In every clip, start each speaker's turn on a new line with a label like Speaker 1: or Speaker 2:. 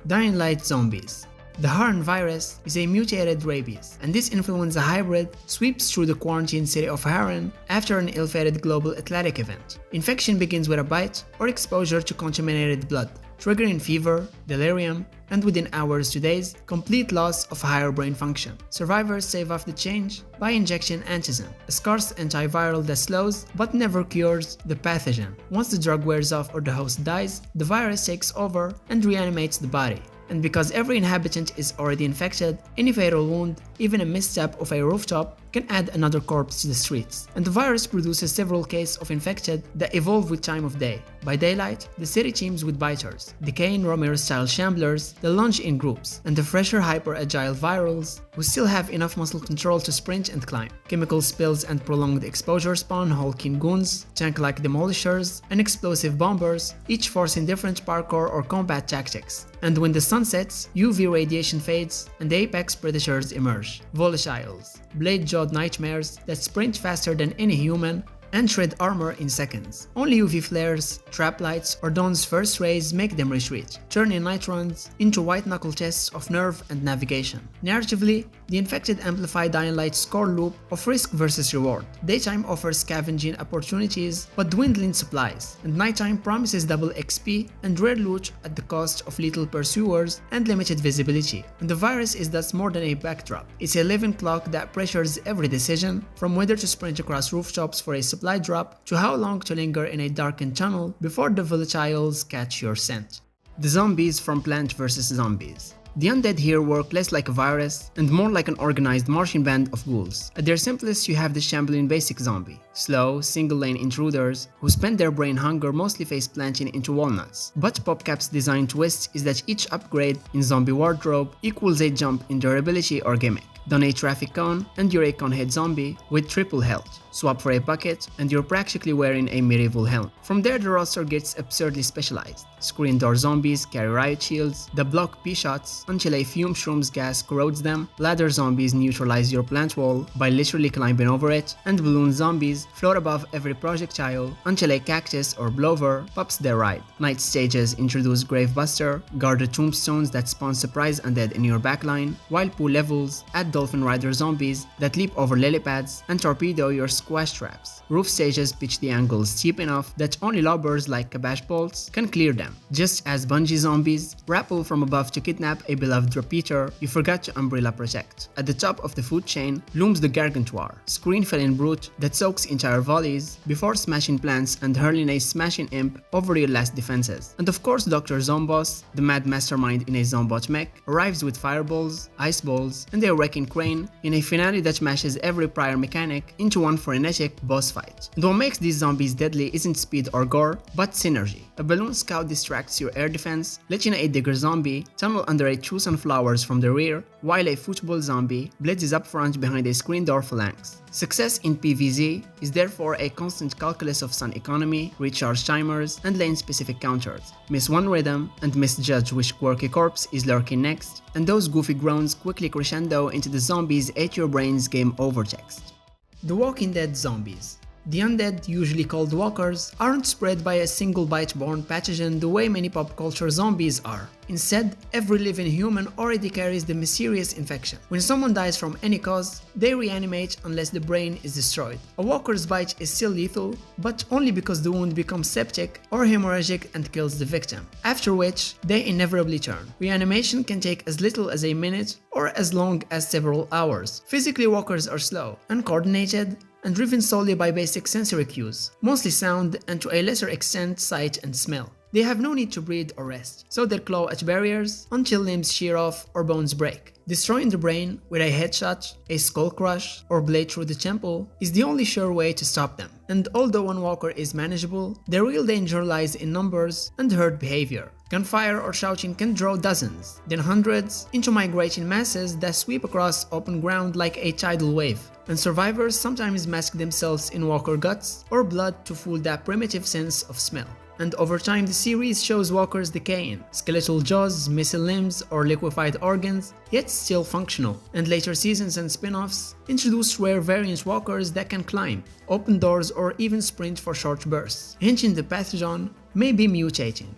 Speaker 1: Dying Light zombies. The Harn virus is a mutated rabies, and this influenza hybrid sweeps through the quarantine city of Harran after an ill-fated global athletic event. Infection begins with a bite or exposure to contaminated blood, triggering fever, delirium, and within hours to days, complete loss of higher brain function. Survivors stave off the change by injection antizin, a scarce antiviral that slows but never cures the pathogen. Once the drug wears off or the host dies, the virus takes over and reanimates the body. And because every inhabitant is already infected, any fatal wound, even a misstep of a rooftop, can add another corpse to the streets. And the virus produces several cases of infected that evolve with time of day. By daylight, the city teems with biters, decaying Romero-style shamblers that lunge in groups, and the fresher hyper-agile virals who still have enough muscle control to sprint and climb. Chemical spills and prolonged exposure spawn hulking goons, tank-like demolishers, and explosive bombers, each forcing different parkour or combat tactics. And when the sun sets, UV radiation fades, and the apex predators emerge. Volatiles, blade-jawed nightmares that sprint faster than any human and shred armor in seconds. Only UV flares, trap lights, or dawn's first rays make them retreat, turning night runs into white-knuckle tests of nerve and navigation. Narratively, the infected amplify Dying Light's score loop of risk versus reward. Daytime offers scavenging opportunities but dwindling supplies, and nighttime promises double XP and rare loot at the cost of lethal pursuers and limited visibility. And the virus is thus more than a backdrop. It's a living clock that pressures every decision, from whether to sprint across rooftops for a supply drop to how long to linger in a darkened tunnel before the volatiles catch your scent. The zombies from Plant vs. Zombies. The undead here work less like a virus and more like an organized marching band of ghouls. At their simplest, you have the shambling basic zombie. Slow, single-lane intruders who spend their brain hunger mostly face-planting into walnuts. But PopCap's design twist is that each upgrade in zombie wardrobe equals a jump in durability or gimmick. Don a traffic cone and you're a conehead zombie with triple health. Swap for a bucket and you're practically wearing a medieval helm. From there the roster gets absurdly specialized. Screen door zombies carry riot shields that block P-shots until a fume shroom's gas corrodes them. Ladder zombies neutralize your plant wall by literally climbing over it. And balloon zombies float above every projectile until a cactus or blower pops their ride. Night stages introduce Gravebuster, guarded tombstones that spawn surprise undead in your backline, while pool levels add Dolphin Rider zombies that leap over lily pads and torpedo your squash traps. Roof stages pitch the angles steep enough that only lobbers like Kabash bolts can clear them. Just as bungee zombies rappel from above to kidnap a beloved repeater you forgot to umbrella protect. At the top of the food chain looms the Gargantuar, screen-filling brute that soaks entire volleys before smashing plants and hurling a smashing imp over your last defenses. And of course Dr. Zombos, the mad mastermind in a Zombot mech, arrives with fireballs, ice balls, and a wrecking crane in a finale that smashes every prior mechanic into one frenetic boss fight. And what makes these zombies deadly isn't speed or gore, but synergy. A balloon scout distracts your air defense, letting a digger zombie tunnel under a two sunflowers from the rear, while a football zombie blitzes up front behind a screen door phalanx. Success in PvZ is therefore a constant calculus of sun economy, recharge timers, and lane-specific counters. Miss one rhythm and misjudge which quirky corpse is lurking next, and those goofy groans quickly crescendo into the zombies ate your brain's game over text. The Walking Dead zombies. The undead, usually called walkers, aren't spread by a single bite-borne pathogen the way many pop culture zombies are. Instead, every living human already carries the mysterious infection. When someone dies from any cause, they reanimate unless the brain is destroyed. A walker's bite is still lethal, but only because the wound becomes septic or hemorrhagic and kills the victim, after which they inevitably turn. Reanimation can take as little as a minute or as long as several hours. Physically, walkers are slow, uncoordinated, and driven solely by basic sensory cues, mostly sound and to a lesser extent sight and smell. They have no need to breathe or rest, so they claw at barriers until limbs shear off or bones break. Destroying the brain with a headshot, a skull crush, or blade through the temple is the only sure way to stop them. And although one walker is manageable, the real danger lies in numbers and herd behavior. Gunfire or shouting can draw dozens, then hundreds, into migrating masses that sweep across open ground like a tidal wave. And survivors sometimes mask themselves in walker guts or blood to fool that primitive sense of smell. And over time the series shows walkers decaying, skeletal jaws, missing limbs, or liquefied organs, yet still functional. And later seasons and spin-offs introduce rare variant walkers that can climb, open doors, or even sprint for short bursts, hinting the pathogen may be mutating.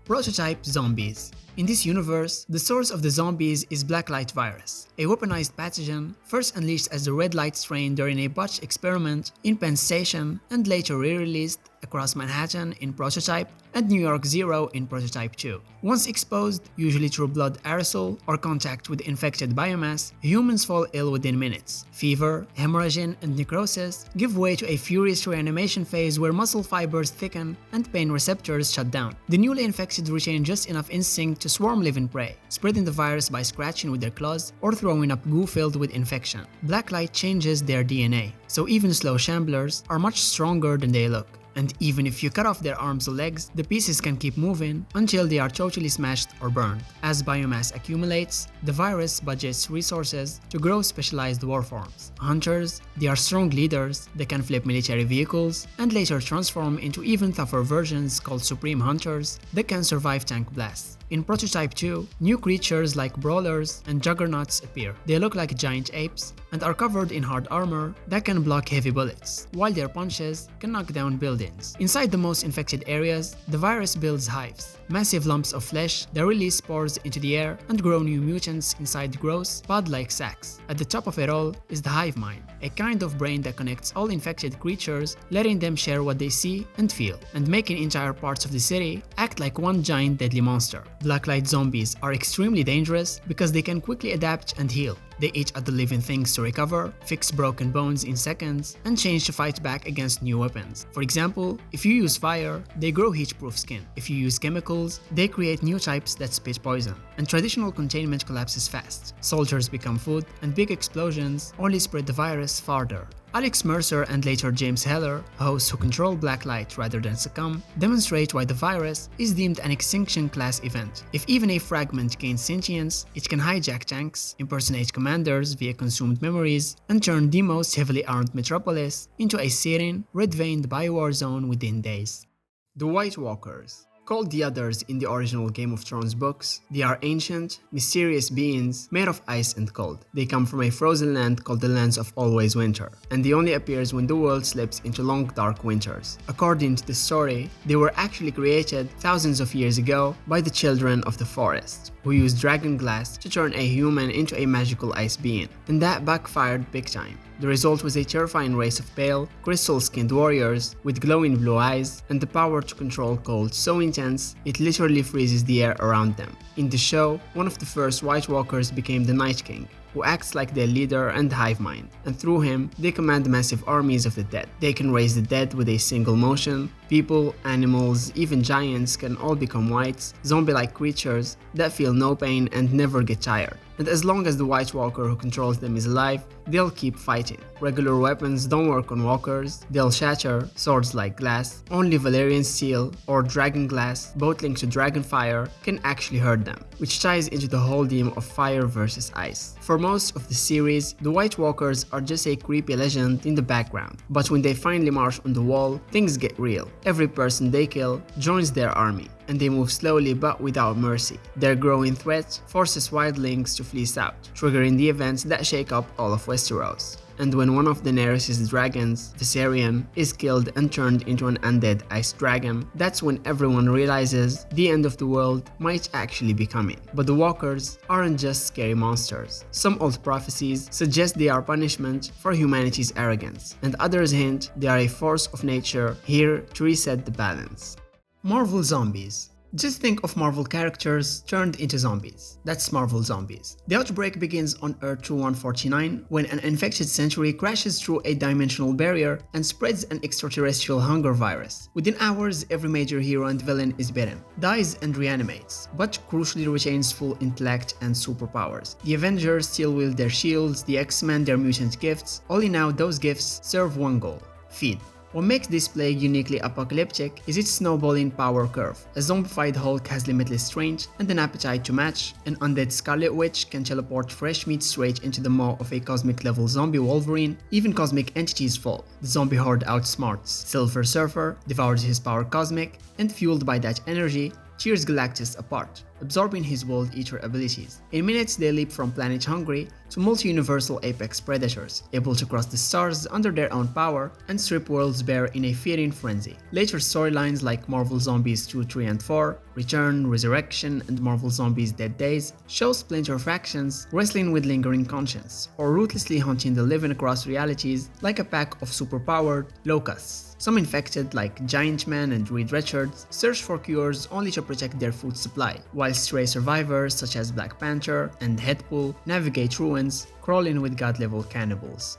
Speaker 1: Prototype zombies. In this universe, the source of the zombies is Blacklight virus, a weaponized pathogen first unleashed as the Red Light strain during a botched experiment in Penn Station and later re-released across Manhattan in Prototype and New York Zero in Prototype 2. Once exposed, usually through blood aerosol or contact with infected biomass, humans fall ill within minutes. Fever, hemorrhage, and necrosis give way to a furious reanimation phase where muscle fibers thicken and pain receptors shut down. The newly infected retain just enough instinct to swarm living prey, spreading the virus by scratching with their claws or throwing up goo filled with infection. Blacklight changes their DNA, so even slow shamblers are much stronger than they look. And even if you cut off their arms or legs, the pieces can keep moving until they are totally smashed or burned. As biomass accumulates, the virus budgets resources to grow specialized warforms. Hunters, they are strong leaders that can flip military vehicles and later transform into even tougher versions called Supreme Hunters that can survive tank blasts. In Prototype 2, new creatures like Brawlers and Juggernauts appear. They look like giant apes and are covered in hard armor that can block heavy bullets, while their punches can knock down buildings. Inside the most infected areas, the virus builds hives, massive lumps of flesh that release spores into the air and grow new mutants inside gross, pod-like sacs. At the top of it all is the hive mind, a kind of brain that connects all infected creatures, letting them share what they see and feel, and making entire parts of the city act like one giant deadly monster. Blacklight zombies are extremely dangerous because they can quickly adapt and heal. They eat other living things to recover, fix broken bones in seconds, and change to fight back against new weapons. For example, if you use fire, they grow heat-proof skin. If you use chemicals, they create new types that spit poison. And traditional containment collapses fast. Soldiers become food, and big explosions only spread the virus farther. Alex Mercer and later James Heller, hosts who control Blacklight rather than succumb, demonstrate why the virus is deemed an extinction class event. If even a fragment gains sentience, it can hijack tanks, impersonate commanders via consumed memories, and turn the most heavily armed metropolis into a searing, red-veined biowar zone within days. The White Walkers. Called the Others in the original Game of Thrones books, they are ancient, mysterious beings made of ice and cold. They come from a frozen land called the Lands of Always Winter, and they only appear when the world slips into long dark winters. According to the story, they were actually created thousands of years ago by the Children of the Forest, who used dragon glass to turn a human into a magical ice being, and that backfired big time. The result was a terrifying race of pale, crystal-skinned warriors with glowing blue eyes and the power to control cold so intense it literally freezes the air around them. In the show, one of the first White Walkers became the Night King, who acts like their leader and hive mind, and through him, they command massive armies of the dead. They can raise the dead with a single motion. People, animals, even giants can all become whites, zombie-like creatures that feel no pain and never get tired. And as long as the White Walker who controls them is alive, they'll keep fighting. Regular weapons don't work on walkers, they'll shatter, swords like glass. Only Valyrian steel or dragon glass, both linked to dragon fire, can actually hurt them, which ties into the whole theme of fire versus ice. For most of the series, the White Walkers are just a creepy legend in the background, but when they finally march on the wall, things get real. Every person they kill joins their army, and they move slowly but without mercy. Their growing threat forces wildlings to flee south, triggering the events that shake up all of Westeros. And when one of Daenerys' dragons, Viserion, is killed and turned into an undead ice dragon, that's when everyone realizes the end of the world might actually be coming. But the walkers aren't just scary monsters. Some old prophecies suggest they are punishment for humanity's arrogance, and others hint they are a force of nature here to reset the balance. Marvel Zombies. Just think of Marvel characters turned into zombies. That's Marvel Zombies. The outbreak begins on Earth 2149 when an infected century crashes through a dimensional barrier and spreads an extraterrestrial hunger virus. Within hours, every major hero and villain is bitten, dies and reanimates, but crucially retains full intellect and superpowers. The Avengers still wield their shields, the X-Men their mutant gifts, only now those gifts serve one goal: feed. What makes this plague uniquely apocalyptic is its snowballing power curve. A zombified Hulk has limitless strength and an appetite to match. An undead Scarlet Witch can teleport fresh meat straight into the maw of a cosmic-level zombie Wolverine. Even cosmic entities fall. The zombie horde outsmarts. Silver Surfer devours his power cosmic, and fueled by that energy, tears Galactus apart, absorbing his World Eater abilities. In minutes, they leap from planet hungry to multi-universal apex predators, able to cross the stars under their own power and strip worlds bare in a feeding frenzy. Later storylines like Marvel Zombies 2, 3, and 4 Return, Resurrection, and Marvel Zombies Dead Days show splinter factions wrestling with lingering conscience, or ruthlessly hunting the living across realities like a pack of superpowered locusts. Some infected, like Giant Man and Reed Richards, search for cures only to protect their food supply, while stray survivors such as Black Panther and Deadpool navigate ruins, crawling with god-level cannibals.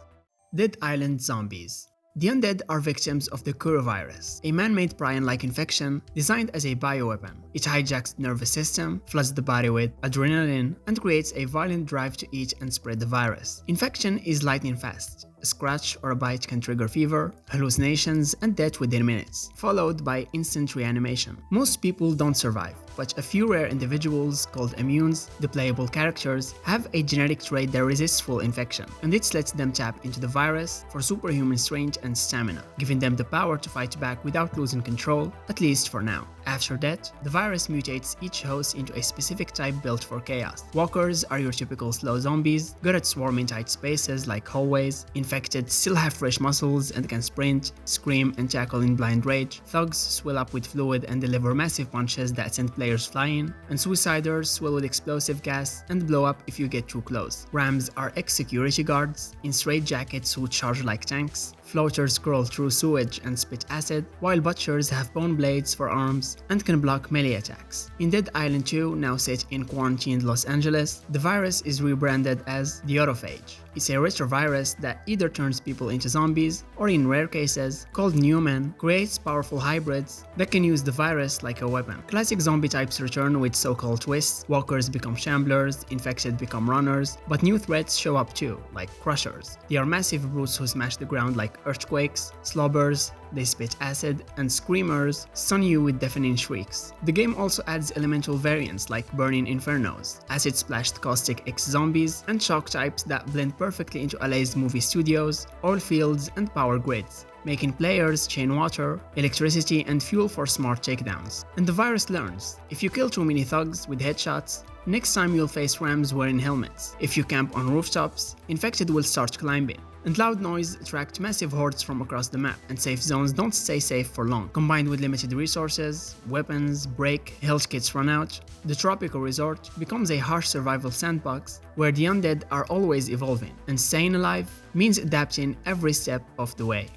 Speaker 1: Dead Island Zombies. The undead are victims of the coronavirus, a man-made prion-like infection designed as a bioweapon. It hijacks the nervous system, floods the body with adrenaline, and creates a violent drive to eat and spread the virus. Infection is lightning fast. A scratch or a bite can trigger fever, hallucinations, and death within minutes, followed by instant reanimation. Most people don't survive, but a few rare individuals, called immunes, the playable characters, have a genetic trait that resists full infection, and this lets them tap into the virus for superhuman strength and stamina, giving them the power to fight back without losing control, at least for now. After that, the virus mutates each host into a specific type built for chaos. Walkers are your typical slow zombies, good at swarming tight spaces like hallways. Infected still have fresh muscles and can sprint, scream, and tackle in blind rage. Thugs swell up with fluid and deliver massive punches that send players flying. And suiciders swell with explosive gas and blow up if you get too close. Rams are ex-security guards in straight jackets who charge like tanks. Floaters crawl through sewage and spit acid, while butchers have bone blades for arms and can block melee attacks. In Dead Island 2, now set in quarantined Los Angeles, the virus is rebranded as the Autophage. It's a retrovirus that either turns people into zombies or, in rare cases, called Newman, creates powerful hybrids that can use the virus like a weapon. Classic zombie types return with so-called twists. Walkers become shamblers, infected become runners, but new threats show up too, like crushers. They are massive brutes who smash the ground like earthquakes. Slobbers, they spit acid, and screamers stun you with deafening shrieks. The game also adds elemental variants like burning infernos, acid-splashed caustic X-zombies, and shock types that blend perfectly into LA's movie studios, oil fields, and power grids, making players chain water, electricity, and fuel for smart takedowns. And the virus learns. If you kill too many thugs with headshots, next time you'll face rams wearing helmets. If you camp on rooftops, infected will start climbing. And loud noise attract massive hordes from across the map, and safe zones don't stay safe for long. Combined with limited resources, weapons break, health kits run out, the tropical resort becomes a harsh survival sandbox where the undead are always evolving, and staying alive means adapting every step of the way.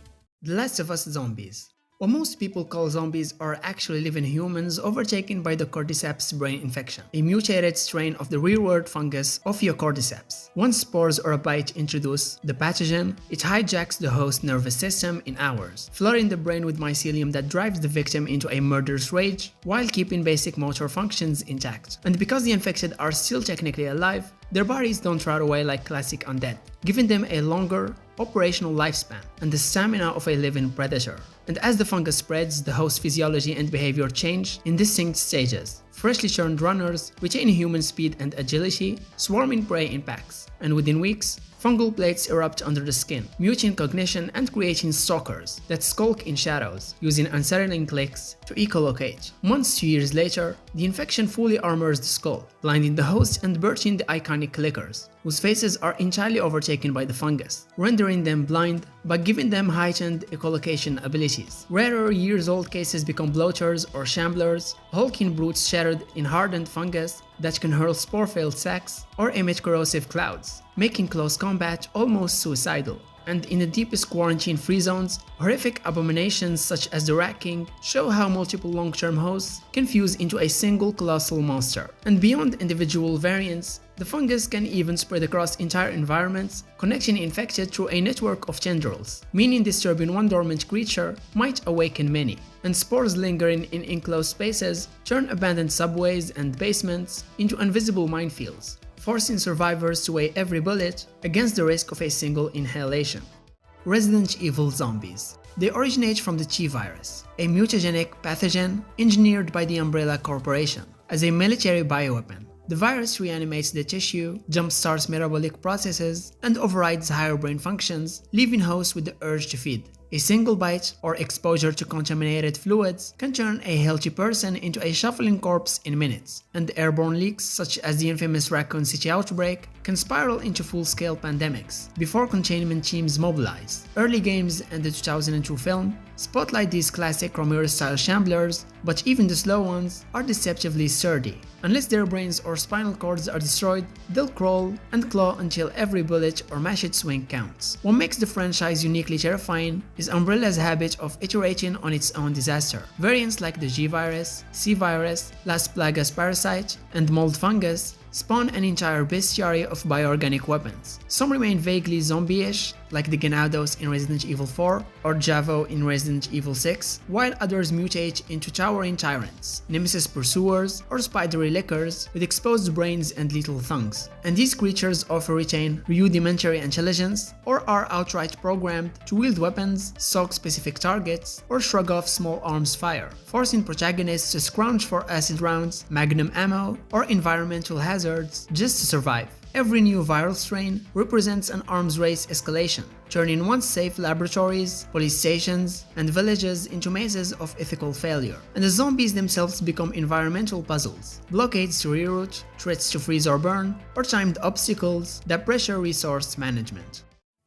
Speaker 1: The Last of Us Zombies. What most people call zombies are actually living humans overtaken by the cordyceps brain infection, a mutated strain of the rearward fungus Ophiocordyceps. Once spores or a bite introduce the pathogen, it hijacks the host nervous system in hours, flooding the brain with mycelium that drives the victim into a murderous rage while keeping basic motor functions intact. And because the infected are still technically alive, their bodies don't rot away like classic undead, giving them a longer operational lifespan and the stamina of a living predator. And as the fungus spreads, the host physiology and behavior change in distinct stages. Freshly churned runners retain human speed and agility, swarming prey in packs, and within weeks, fungal plates erupt under the skin, muting cognition and creating stalkers that skulk in shadows, using unsettling clicks to echolocate. Months to years later, the infection fully armors the skull, blinding the host and birthing the iconic clickers, whose faces are entirely overtaken by the fungus, rendering them blind but giving them heightened echolocation abilities. Rarer years-old cases become bloaters or shamblers, hulking brutes shattered in hardened fungus that can hurl spore-filled sacks or emit corrosive clouds, making close combat almost suicidal. And in the deepest quarantine-free zones, horrific abominations such as the Rat King show how multiple long-term hosts can fuse into a single colossal monster. And beyond individual variants, the fungus can even spread across entire environments, connecting infected through a network of tendrils, meaning disturbing one dormant creature might awaken many. And spores lingering in enclosed spaces turn abandoned subways and basements into invisible minefields, forcing survivors to weigh every bullet against the risk of a single inhalation. Resident Evil Zombies. They originate from the Chi virus, a mutagenic pathogen engineered by the Umbrella Corporation as a military bioweapon. The virus reanimates the tissue, jumpstarts metabolic processes, and overrides higher brain functions, leaving hosts with the urge to feed. A single bite or exposure to contaminated fluids can turn a healthy person into a shuffling corpse in minutes, and airborne leaks such as the infamous Raccoon City outbreak can spiral into full-scale pandemics before containment teams mobilize. Early games and the 2002 film Spotlight these classic Romero-style shamblers, but even the slow ones are deceptively sturdy. Unless their brains or spinal cords are destroyed, they'll crawl and claw until every bullet or mashed swing counts. What makes the franchise uniquely terrifying is Umbrella's habit of iterating on its own disaster. Variants like the G-Virus, C-Virus, Las Plagas parasite, and mold fungus spawn an entire bestiary of bioorganic weapons. Some remain vaguely zombie-ish, like the Ganados in Resident Evil 4 or Javo in Resident Evil 6, while others mutate into towering tyrants, nemesis pursuers, or spidery lickers with exposed brains and lethal tongues. And these creatures often retain rudimentary intelligence or are outright programmed to wield weapons, stalk specific targets, or shrug off small arms fire, forcing protagonists to scrounge for acid rounds, magnum ammo, or environmental hazards just to survive. Every new viral strain represents an arms race escalation, turning once safe laboratories, police stations, and villages into mazes of ethical failure. And the zombies themselves become environmental puzzles, blockades to reroute, threats to freeze or burn, or timed obstacles that pressure resource management.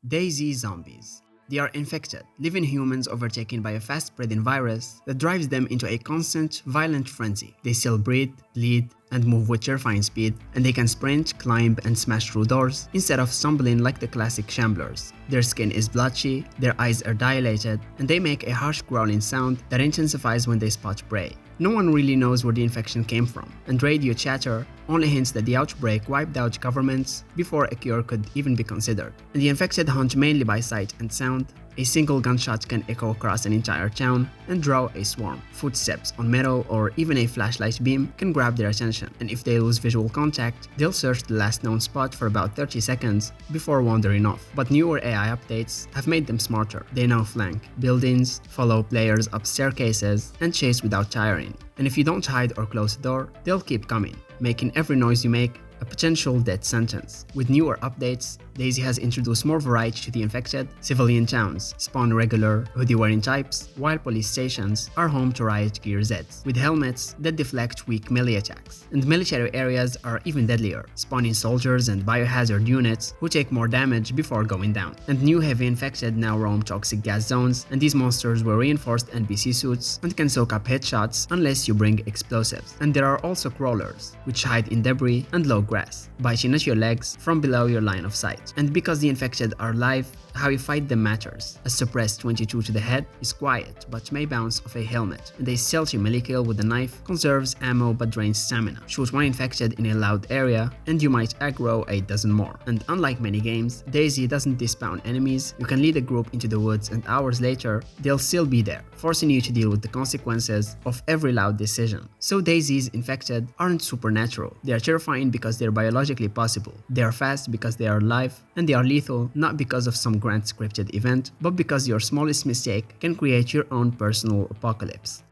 Speaker 1: DayZ zombies. They are infected, living humans overtaken by a fast-spreading virus that drives them into a constant, violent frenzy. They still breathe, bleed, and move with terrifying speed, and they can sprint, climb, and smash through doors instead of stumbling like the classic shamblers. Their skin is blotchy, their eyes are dilated, and they make a harsh growling sound that intensifies when they spot prey. No one really knows where the infection came from, and radio chatter only hints that the outbreak wiped out governments before a cure could even be considered. And the infected hunt mainly by sight and sound. A single gunshot can echo across an entire town and draw a swarm. Footsteps on metal or even a flashlight beam can grab their attention, and if they lose visual contact, they'll search the last known spot for about 30 seconds before wandering off. But newer AI updates have made them smarter. They now flank buildings, follow players up staircases, and chase without tiring. And if you don't hide or close the door, they'll keep coming, making every noise you make a potential death sentence. With newer updates, DayZ has introduced more variety to the infected. Civilian towns spawn regular, hoodie-wearing types, while police stations are home to riot gear Zeds, with helmets that deflect weak melee attacks. And military areas are even deadlier, spawning soldiers and biohazard units who take more damage before going down. And new heavy infected now roam toxic gas zones, and these monsters wear reinforced NPC suits and can soak up headshots unless you bring explosives. And there are also crawlers, which hide in debris and low grass, biting at your legs from below your line of sight. And because the infected are live, how you fight them matters. A suppressed 22 to the head is quiet but may bounce off a helmet, and a stealthy melee kill with a knife conserves ammo but drains stamina. Shoot one infected in a loud area and you might aggro a dozen more. And unlike many games, DayZ doesn't despawn enemies. You can lead a group into the woods and hours later, they'll still be there, forcing you to deal with the consequences of every loud decision. So DayZ's infected aren't supernatural. They are terrifying because they're biologically possible. They are fast because they are alive, and they are lethal not because of some grand scripted event, but because your smallest mistake can create your own personal apocalypse.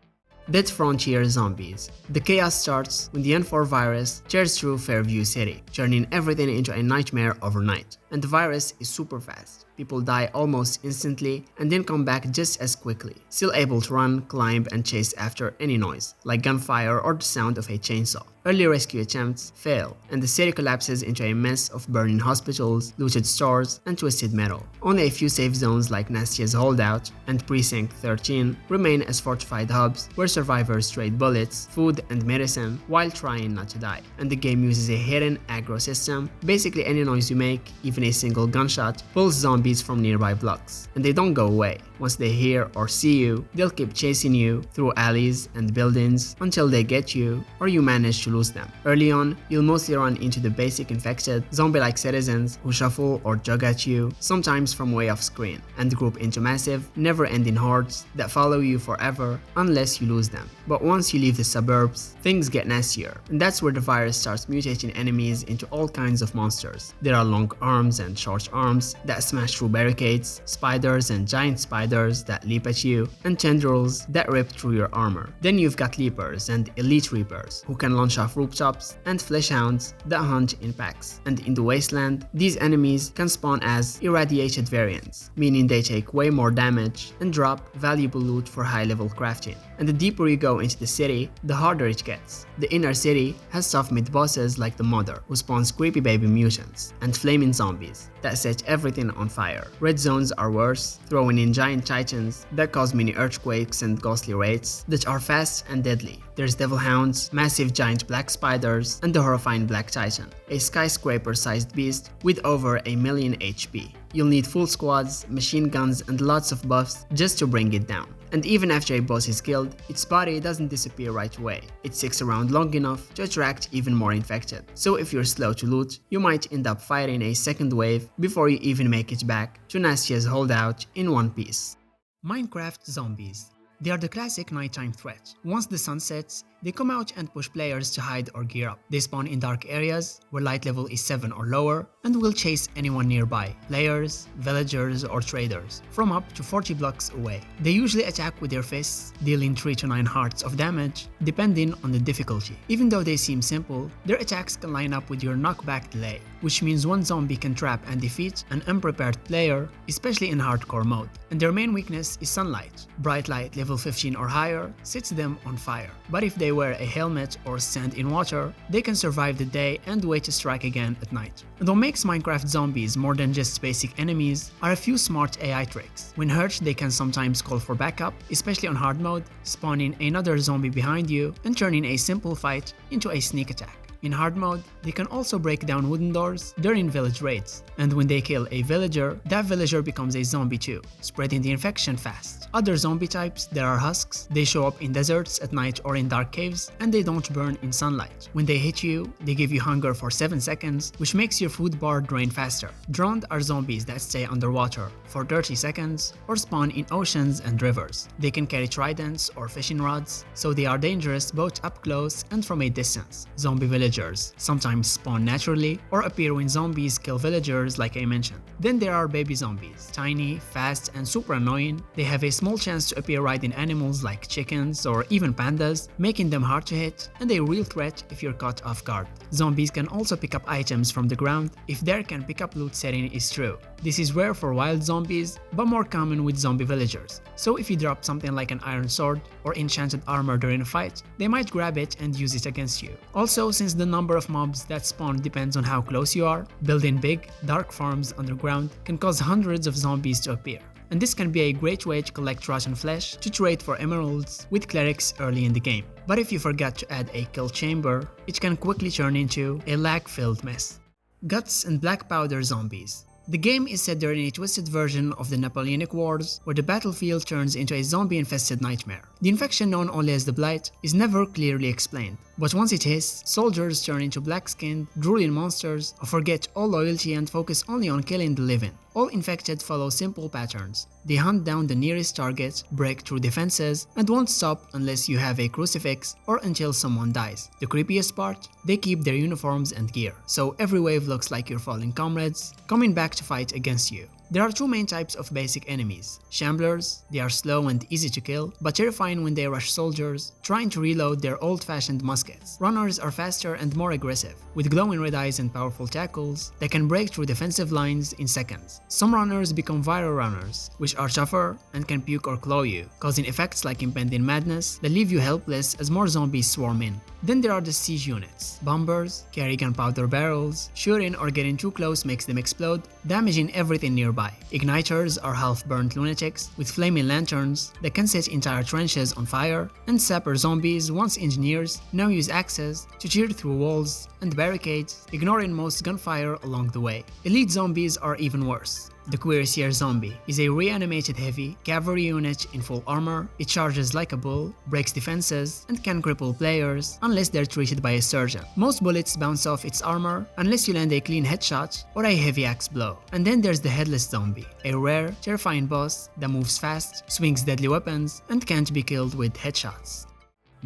Speaker 1: Dead Frontier Zombies. The chaos starts when the N4 virus tears through Fairview City, turning everything into a nightmare overnight. And the virus is super fast. People die almost instantly and then come back just as quickly, still able to run, climb, and chase after any noise, like gunfire or the sound of a chainsaw. Early rescue attempts fail, and the city collapses into a mess of burning hospitals, looted stores, and twisted metal. Only a few safe zones like Nastia's Holdout and Precinct 13 remain as fortified hubs where survivors trade bullets, food, and medicine while trying not to die. And the game uses a hidden aggro system. Basically, any noise you make, even a single gunshot, pulls zombies from nearby blocks, and they don't go away. Once they hear or see you, they'll keep chasing you through alleys and buildings until they get you or you manage to lose them. Early on, you'll mostly run into the basic infected, zombie-like citizens who shuffle or jog at you, sometimes from way off screen, and group into massive, never-ending hordes that follow you forever unless you lose them. But once you leave the suburbs, things get nastier, and that's where the virus starts mutating enemies into all kinds of monsters. There are long arms and short arms that smash through barricades, spiders and giant spiders that leap at you, and tendrils that rip through your armor. Then you've got leapers and elite reapers who can launch off rooftops, and fleshhounds that hunt in packs. And in the wasteland, these enemies can spawn as irradiated variants, meaning they take way more damage and drop valuable loot for high-level crafting. And the deeper you go into the city, the harder it gets. The inner city has tough mid-bosses like the Mother, who spawns creepy baby mutants, and flaming zombies zombies that set everything on fire. Red zones are worse, throwing in giant titans that cause mini earthquakes and ghostly raids that are fast and deadly. There's devil hounds, massive giant black spiders, and the horrifying black titan, a skyscraper-sized beast with over 1,000,000 HP. You'll need full squads, machine guns, and lots of buffs just to bring it down. And even after a boss is killed, its body doesn't disappear right away. It sticks around long enough to attract even more infected. So if you're slow to loot, you might end up fighting a second wave before you even make it back to Nastia's holdout in one piece. Minecraft zombies. They are the classic nighttime threat. Once the sun sets, they come out and push players to hide or gear up. They spawn in dark areas where light level is 7 or lower and will chase anyone nearby, players, villagers or traders, from up to 40 blocks away. They usually attack with their fists, dealing 3 to 9 hearts of damage depending on the difficulty. Even though they seem simple, their attacks can line up with your knockback delay, which means one zombie can trap and defeat an unprepared player, especially in hardcore mode. And their main weakness is sunlight. Bright light level 15 or higher sets them on fire, but if they wear a helmet or stand in water, they can survive the day and wait to strike again at night. And what makes Minecraft zombies more than just basic enemies are a few smart AI tricks. When hurt, they can sometimes call for backup, especially on hard mode, spawning another zombie behind you and turning a simple fight into a sneak attack. In hard mode, they can also break down wooden doors during village raids, and when they kill a villager, that villager becomes a zombie too, spreading the infection fast. Other zombie types, there are husks. They show up in deserts at night or in dark caves, and they don't burn in sunlight. When they hit you, they give you hunger for 7 seconds, which makes your food bar drain faster. Drowned are zombies that stay underwater for 30 seconds or spawn in oceans and rivers. They can carry tridents or fishing rods, so they are dangerous both up close and from a distance. Zombie villagers sometimes spawn naturally or appear when zombies kill villagers like I mentioned. Then there are baby zombies, tiny, fast and super annoying. They have a small chance to appear riding animals like chickens or even pandas, making them hard to hit and a real threat if you're caught off guard. Zombies can also pick up items from the ground if their can pick up loot setting is true. This is rare for wild zombies, but more common with zombie villagers. So if you drop something like an iron sword or enchanted armor during a fight, they might grab it and use it against you. Also, since the number of mobs that spawn depends on how close you are, building big, dark farms underground can cause hundreds of zombies to appear. And this can be a great way to collect rotten flesh to trade for emeralds with clerics early in the game. But if you forget to add a kill chamber, it can quickly turn into a lag-filled mess. Guts and black powder zombies. The game is set during a twisted version of the Napoleonic Wars, where the battlefield turns into a zombie-infested nightmare. The infection, known only as the Blight, is never clearly explained, but once it hits, soldiers turn into black-skinned, drooling monsters who forget all loyalty and focus only on killing the living. All infected follow simple patterns. They hunt down the nearest target, break through defenses, and won't stop unless you have a crucifix or until someone dies. The creepiest part? They keep their uniforms and gear, so every wave looks like your fallen comrades coming back to fight against you. There are 2 main types of basic enemies. Shamblers, they are slow and easy to kill, but terrifying when they rush soldiers, trying to reload their old-fashioned muskets. Runners are faster and more aggressive, with glowing red eyes and powerful tackles that can break through defensive lines in seconds. Some runners become viral runners, which are tougher and can puke or claw you, causing effects like impending madness that leave you helpless as more zombies swarm in. Then there are the siege units. Bombers carry gunpowder barrels. Shooting or getting too close makes them explode, damaging everything nearby. Igniters are half-burnt lunatics with flaming lanterns that can set entire trenches on fire, and sapper zombies, once engineers, now use axes to tear through walls and barricades, ignoring most gunfire along the way. Elite zombies are even worse. The Cuirassier zombie is a reanimated heavy cavalry unit in full armor. It charges like a bull, breaks defenses, and can cripple players unless they're treated by a surgeon. Most bullets bounce off its armor unless you land a clean headshot or a heavy axe blow. And then there's the headless zombie, a rare, terrifying boss that moves fast, swings deadly weapons, and can't be killed with headshots.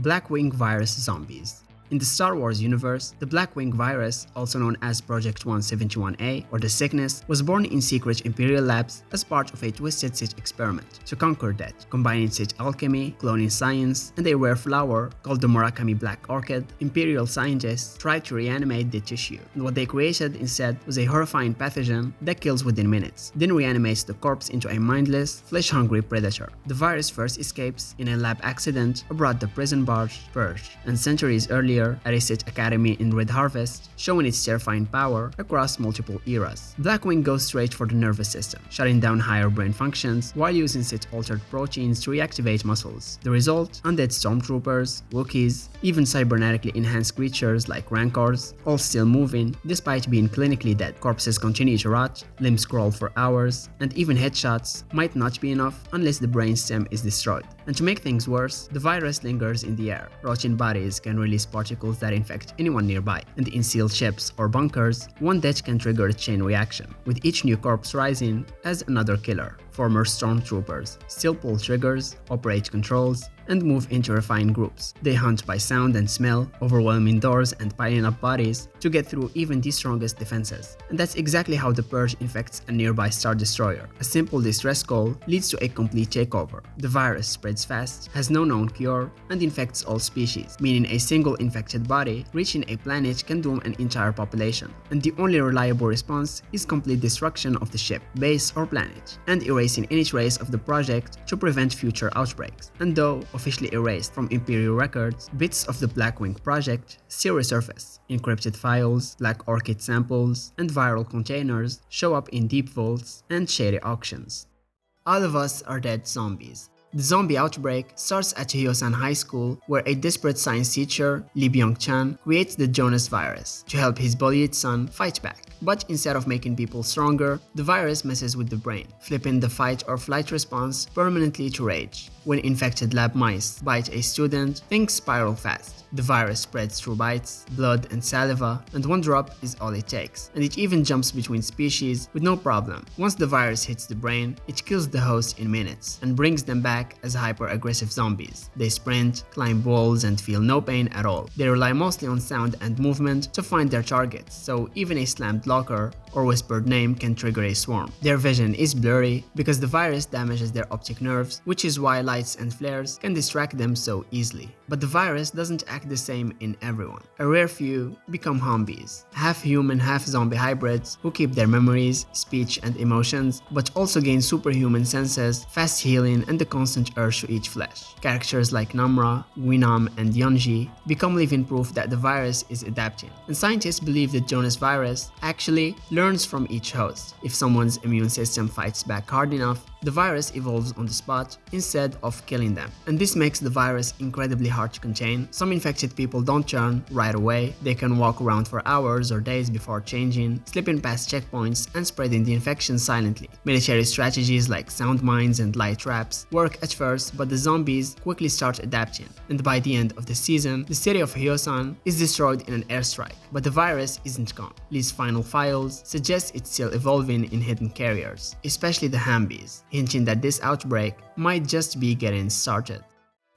Speaker 1: Blackwing virus zombies. In the Star Wars universe, the Blackwing virus, also known as Project 171A or the Sickness, was born in secret Imperial labs as part of a twisted Sith experiment to conquer death, combining Sith alchemy, cloning science, and a rare flower called the Murakami Black Orchid. Imperial scientists tried to reanimate the tissue, and what they created instead was a horrifying pathogen that kills within minutes, then reanimates the corpse into a mindless, flesh-hungry predator. The virus first escapes in a lab accident aboard the prison barge Purge, and centuries earlier earlier, Arisit Academy in Red Harvest, showing its terrifying power across multiple eras. Blackwing goes straight for the nervous system, shutting down higher brain functions while using its altered proteins to reactivate muscles. The result? Undead stormtroopers, Wookiees, even cybernetically enhanced creatures like Rancors, all still moving despite being clinically dead. Corpses continue to rot, limbs crawl for hours, and even headshots might not be enough unless the brainstem is destroyed. And to make things worse, the virus lingers in the air. Rotting bodies can release particles that infect anyone nearby, and in sealed ships or bunkers, one death can trigger a chain reaction, with each new corpse rising as another killer. Former stormtroopers still pull triggers, operate controls, and move in terrifying groups. They hunt by sound and smell, overwhelming doors and piling up bodies to get through even the strongest defenses. And that's exactly how the Purge infects a nearby Star Destroyer. A simple distress call leads to a complete takeover. The virus spreads fast, has no known cure, and infects all species, meaning a single infected body reaching a planet can doom an entire population. And the only reliable response is complete destruction of the ship, base, or planet, and erasing any trace of the project to prevent future outbreaks. And though officially erased from Imperial records, bits of the Blackwing project still resurface. Encrypted files, Black Orchid samples, and viral containers show up in deep vaults and shady auctions. All of us are dead zombies. The zombie outbreak starts at Hyosan High School, where a desperate science teacher, Lee Byung-chan, creates the Jonas virus to help his bullied son fight back. But instead of making people stronger, the virus messes with the brain, flipping the fight or flight response permanently to rage. When infected lab mice bite a student, things spiral fast. The virus spreads through bites, blood, and saliva, and one drop is all it takes. And it even jumps between species with no problem. Once the virus hits the brain, it kills the host in minutes and brings them back as hyper-aggressive zombies. They sprint, climb walls, and feel no pain at all. They rely mostly on sound and movement to find their targets, so even a slammed locker or whispered name can trigger a swarm. Their vision is blurry because the virus damages their optic nerves, which is why lights and flares can distract them so easily. But the virus doesn't act the same in everyone. A rare few become zombies, half human, half zombie hybrids who keep their memories, speech, and emotions, but also gain superhuman senses, fast healing, and the constant urge to eat flesh. Characters like Namra, Guinam, and Yeonji become living proof that the virus is adapting, and scientists believe the Jonas virus actually learns from each host. If someone's immune system fights back hard enough, the virus evolves on the spot instead of killing them. And this makes the virus incredibly hard to contain. Some infected people don't turn right away. They can walk around for hours or days before changing, slipping past checkpoints and spreading the infection silently. Military strategies like sound mines and light traps work at first, but the zombies quickly start adapting. And by the end of the season, the city of Hyosan is destroyed in an airstrike. But the virus isn't gone. Lee's final files suggest it's still evolving in hidden carriers, especially the Hambies, hinting that this outbreak might just be getting started.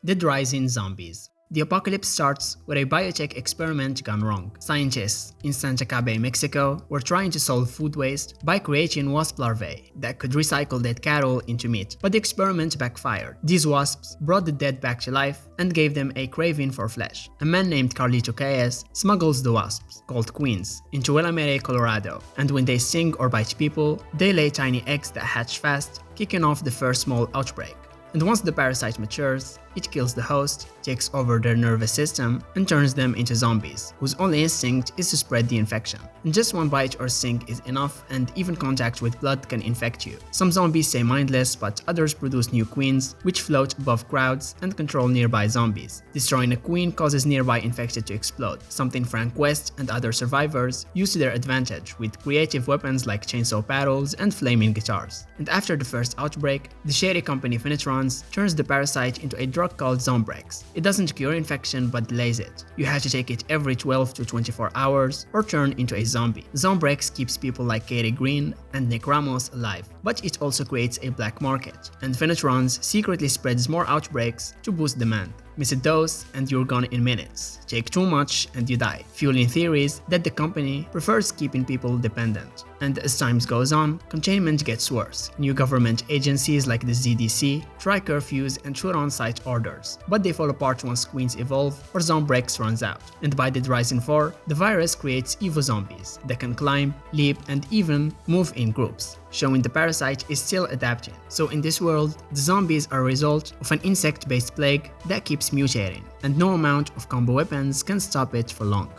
Speaker 1: Dead Rising Zombies. The apocalypse starts with a biotech experiment gone wrong. Scientists in Santa Cabe, Mexico were trying to solve food waste by creating wasp larvae that could recycle dead cattle into meat, but the experiment backfired. These wasps brought the dead back to life and gave them a craving for flesh. A man named Carlito Caes smuggles the wasps, called queens, into Willamette, Colorado, and when they sting or bite people, they lay tiny eggs that hatch fast, kicking off the first small outbreak. And once the parasite matures, it kills the host, takes over their nervous system, and turns them into zombies, whose only instinct is to spread the infection. And just one bite or sting is enough, and even contact with blood can infect you. Some zombies stay mindless, but others produce new queens, which float above crowds and control nearby zombies. Destroying a queen causes nearby infected to explode, something Frank West and other survivors use to their advantage with creative weapons like chainsaw paddles and flaming guitars. And after the first outbreak, the shady company Finitrons turns the parasite into a drug called Zombrex. It doesn't cure infection but delays it. You have to take it every 12 to 24 hours or turn into a zombie. Zombrex keeps people like Katie Green and Nick Ramos alive, but it also creates a black market, and Finitrons secretly spreads more outbreaks to boost demand. Miss a dose and you're gone in minutes. Take too much and you die, fueling theories that the company prefers keeping people dependent. And as time goes on, containment gets worse. New government agencies like the ZDC try curfews and shoot on-site orders, but they fall apart once queens evolve or Zombrex runs out. And by Dead Rising 4, the virus creates Evo zombies that can climb, leap, and even move in groups, showing the parasite is still adapting. So in this world, the zombies are a result of an insect-based plague that keeps mutating, and no amount of combo weapons can stop it for long.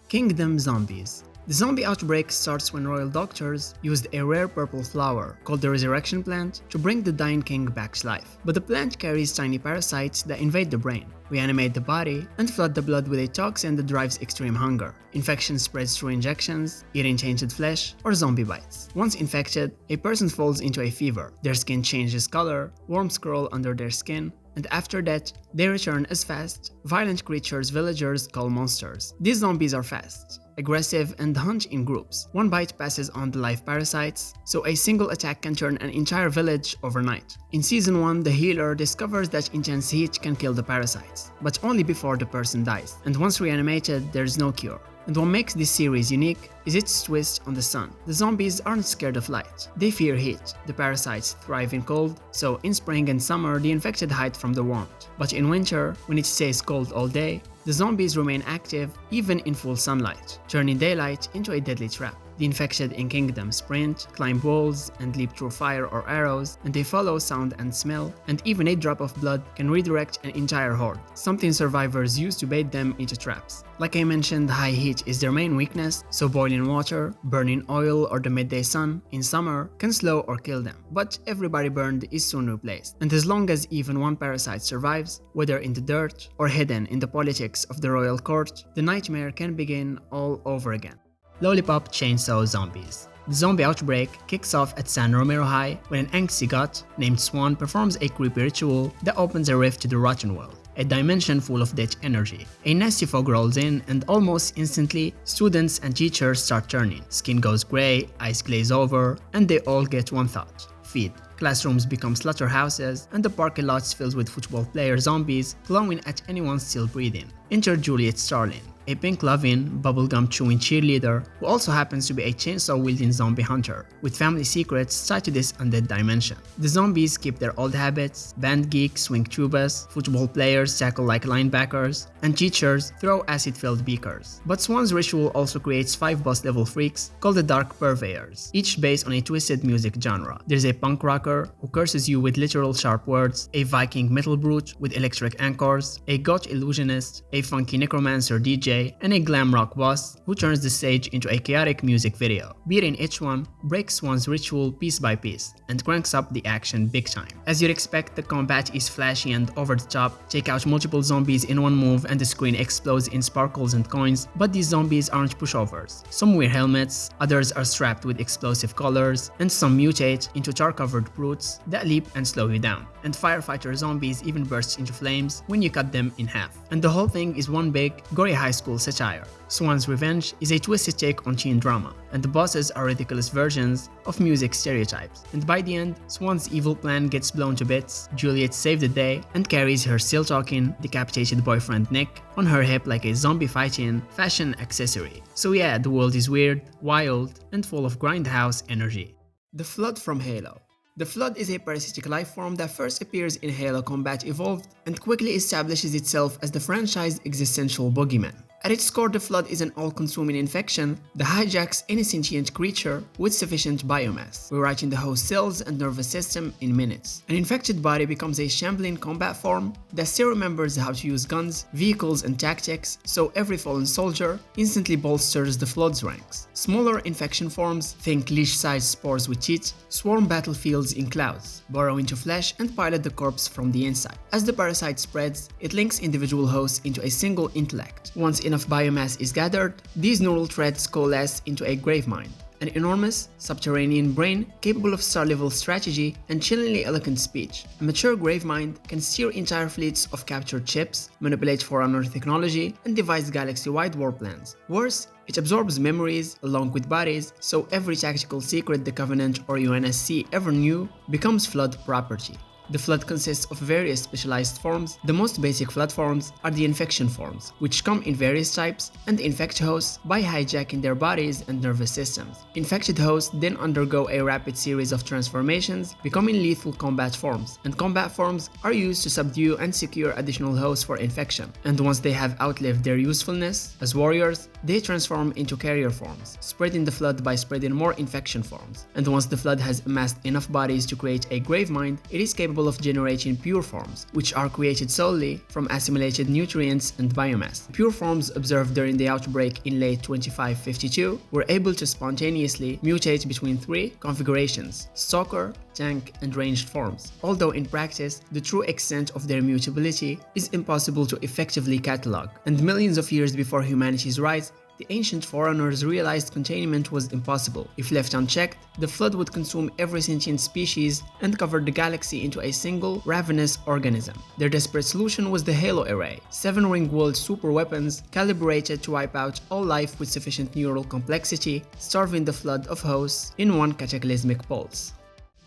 Speaker 1: Kingdom Zombies. The zombie outbreak starts when royal doctors used a rare purple flower called the resurrection plant to bring the dying king back to life. But the plant carries tiny parasites that invade the brain, reanimate the body, and flood the blood with a toxin that drives extreme hunger. Infection spreads through injections, eating tainted flesh, or zombie bites. Once infected, a person falls into a fever. Their skin changes color, worms crawl under their skin, and after that, they return as fast, violent creatures villagers call monsters. These zombies are fast, aggressive, and hunt in groups. One bite passes on the live parasites, so a single attack can turn an entire village overnight. In Season 1, the healer discovers that intense heat can kill the parasites, but only before the person dies, and once reanimated, there is no cure. And what makes this series unique is its twist on the sun. The zombies aren't scared of light, they fear heat. The parasites thrive in cold, so in spring and summer the infected hide from the warmth. But in winter, when it stays cold all day, the zombies remain active even in full sunlight, turning daylight into a deadly trap. The infected in Kingdom sprint, climb walls, and leap through fire or arrows, and they follow sound and smell, and even a drop of blood can redirect an entire horde, something survivors use to bait them into traps. Like I mentioned, high heat is their main weakness, so boiling water, burning oil, or the midday sun in summer can slow or kill them. But everybody burned is soon replaced, and as long as even one parasite survives, whether in the dirt or hidden in the politics of the royal court, the nightmare can begin all over again. Lollipop Chainsaw Zombies. The zombie outbreak kicks off at San Romero High when an angsty god named Swan performs a creepy ritual that opens a rift to the rotten world, a dimension full of death energy. A nasty fog rolls in, and almost instantly, students and teachers start turning. Skin goes grey, eyes glaze over, and they all get one thought: feed. Classrooms become slaughterhouses, and the parking lots filled with football player zombies glowing at anyone still breathing. Enter Juliet Starling, a pink-loving, bubblegum-chewing cheerleader who also happens to be a chainsaw-wielding zombie hunter, with family secrets tied to this undead dimension. The zombies keep their old habits, band geeks swing tubas, football players tackle like linebackers, and teachers throw acid-filled beakers. But Swan's ritual also creates 5 boss-level freaks called the Dark Purveyors, each based on a twisted music genre. There's a punk rocker who curses you with literal sharp words, a Viking metal brute with electric anchors, a goth illusionist, a funky necromancer DJ, and a glam rock boss who turns the stage into a chaotic music video. Beating each one breaks Swan's ritual piece by piece and cranks up the action big time. As you'd expect, the combat is flashy and over the top. Take out multiple zombies in one move and the screen explodes in sparkles and coins, but these zombies aren't pushovers. Some wear helmets, others are strapped with explosive collars, and some mutate into tar-covered brutes that leap and slow you down. And firefighter zombies even burst into flames when you cut them in half. And the whole thing is one big, gory high school satire. Swan's Revenge is a twisted take on teen drama, and the bosses are ridiculous versions of music stereotypes. And by the end, Swan's evil plan gets blown to bits, Juliet saves the day, and carries her still-talking, decapitated boyfriend Nick on her hip like a zombie-fighting fashion accessory. So yeah, the world is weird, wild, and full of grindhouse energy. The Flood from Halo. The Flood is a parasitic life form that first appears in Halo Combat Evolved and quickly establishes itself as the franchise's existential boogeyman. At its core, the Flood is an all-consuming infection that hijacks any sentient creature with sufficient biomass, rewriting the host cells and nervous system in minutes. An infected body becomes a shambling combat form that still remembers how to use guns, vehicles, and tactics, so every fallen soldier instantly bolsters the Flood's ranks. Smaller infection forms, think leash-sized spores with teeth, swarm battlefields in clouds, burrow into flesh and pilot the corpse from the inside. As the parasite spreads, it links individual hosts into a single intellect. Once enough biomass is gathered, these neural threads coalesce into a grave mind, an enormous, subterranean brain capable of star-level strategy and chillingly eloquent speech. A mature grave mind can steer entire fleets of captured ships, manipulate Forerunner technology, and devise galaxy-wide war plans. Worse, it absorbs memories along with bodies, so every tactical secret the Covenant or UNSC ever knew becomes Flood property. The flood consists of various specialized forms. The most basic flood forms are the infection forms, which come in various types and infect hosts by hijacking their bodies and nervous systems. Infected hosts then undergo a rapid series of transformations, becoming lethal combat forms, and combat forms are used to subdue and secure additional hosts for infection. And once they have outlived their usefulness as warriors, they transform into carrier forms, spreading the flood by spreading more infection forms. And once the flood has amassed enough bodies to create a grave mind, it is capable of generating pure forms, which are created solely from assimilated nutrients and biomass. Pure forms observed during the outbreak in late 2552 were able to spontaneously mutate between three configurations: stalker, tank, and ranged forms, although in practice, the true extent of their mutability is impossible to effectively catalog. And millions of years before humanity's rise, the ancient forerunners realized containment was impossible. If left unchecked, the flood would consume every sentient species and cover the galaxy into a single, ravenous organism. Their desperate solution was the Halo Array, 7 ring-walled superweapons calibrated to wipe out all life with sufficient neural complexity, starving the flood of hosts in one cataclysmic pulse.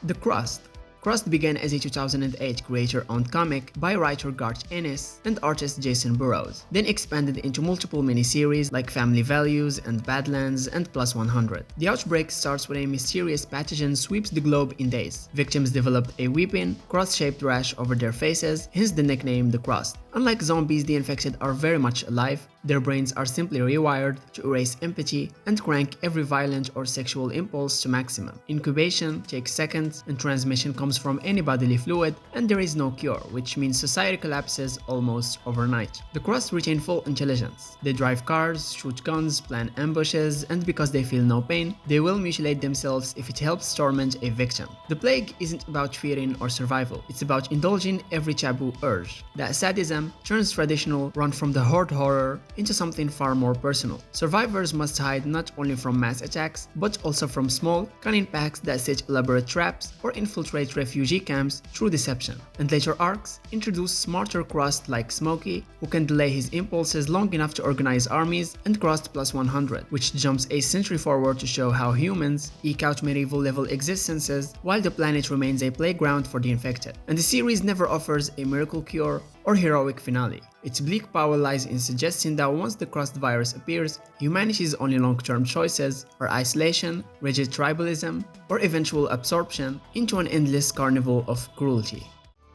Speaker 1: The Crust. Crust began as a 2008 creator-owned comic by writer Garth Ennis and artist Jason Burrows, then expanded into multiple miniseries like Family Values and Badlands and Plus 100. The outbreak starts when a mysterious pathogen sweeps the globe in days. Victims developed a weeping, cross-shaped rash over their faces, hence the nickname The Crust. Unlike zombies, the infected are very much alive. Their brains are simply rewired to erase empathy and crank every violent or sexual impulse to maximum. Incubation takes seconds and transmission comes from any bodily fluid, and there is no cure, which means society collapses almost overnight. The Crust retain full intelligence. They drive cars, shoot guns, plan ambushes, and because they feel no pain, they will mutilate themselves if it helps torment a victim. The plague isn't about fearing or survival, it's about indulging every taboo urge. That sadism turns traditional run from the horde horror into something far more personal. Survivors must hide not only from mass attacks, but also from small, cunning packs that set elaborate traps or infiltrate refugee camps through deception. And later arcs introduce smarter Crust like Smokey, who can delay his impulses long enough to organize armies, and Crust Plus 100, which jumps a century forward to show how humans eke out medieval-level existences while the planet remains a playground for the infected. And the series never offers a miracle cure or heroic finale. Its bleak power lies in suggesting that once the Crust virus appears, humanity's only long-term choices are isolation, rigid tribalism, or eventual absorption into an endless carnival of cruelty.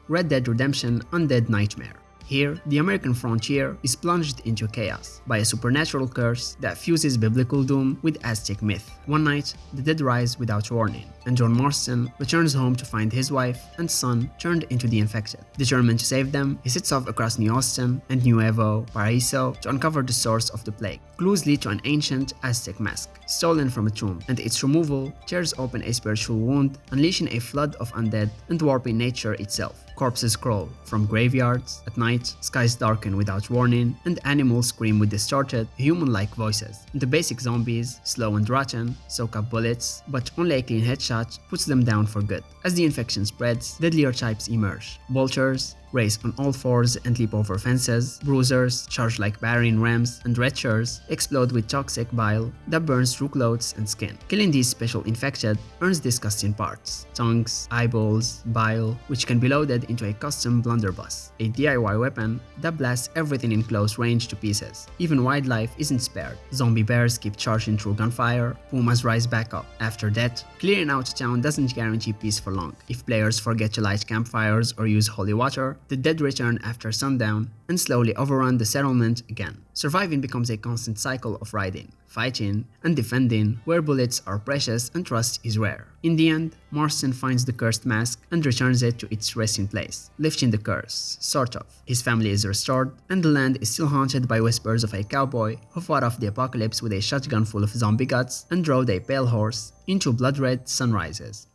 Speaker 1: Red Dead Redemption Undead Nightmare. Here, the American frontier is plunged into chaos by a supernatural curse that fuses biblical doom with Aztec myth. One night, the dead rise without warning, and John Marston returns home to find his wife and son turned into the infected. Determined to save them, he sets off across New Austin and Nuevo Paraíso to uncover the source of the plague. Clues lead to an ancient Aztec mask, stolen from a tomb, and its removal tears open a spiritual wound, unleashing a flood of undead and warping nature itself. Corpses crawl from graveyards at night, skies darken without warning, and animals scream with distorted, human-like voices. The basic zombies, slow and rotten, soak up bullets, but only a clean headshot puts them down for good. As the infection spreads, deadlier types emerge. Vultures race on all fours and leap over fences, bruisers charge like battering rams, and retchers explode with toxic bile that burns through clothes and skin. Killing these special infected earns disgusting parts: tongues, eyeballs, bile, which can be loaded into a custom blunderbuss, a DIY weapon that blasts everything in close range to pieces. Even wildlife isn't spared. Zombie bears keep charging through gunfire, pumas rise back up. After that, clearing out town doesn't guarantee peace for long. If players forget to light campfires or use holy water, the dead return after sundown and slowly overrun the settlement again. Surviving becomes a constant cycle of riding, fighting, and defending where bullets are precious and trust is rare. In the end, Marston finds the cursed mask and returns it to its resting place, lifting the curse, sort of. His family is restored, and the land is still haunted by whispers of a cowboy who fought off the apocalypse with a shotgun full of zombie guts and rode a pale horse into blood-red sunrises.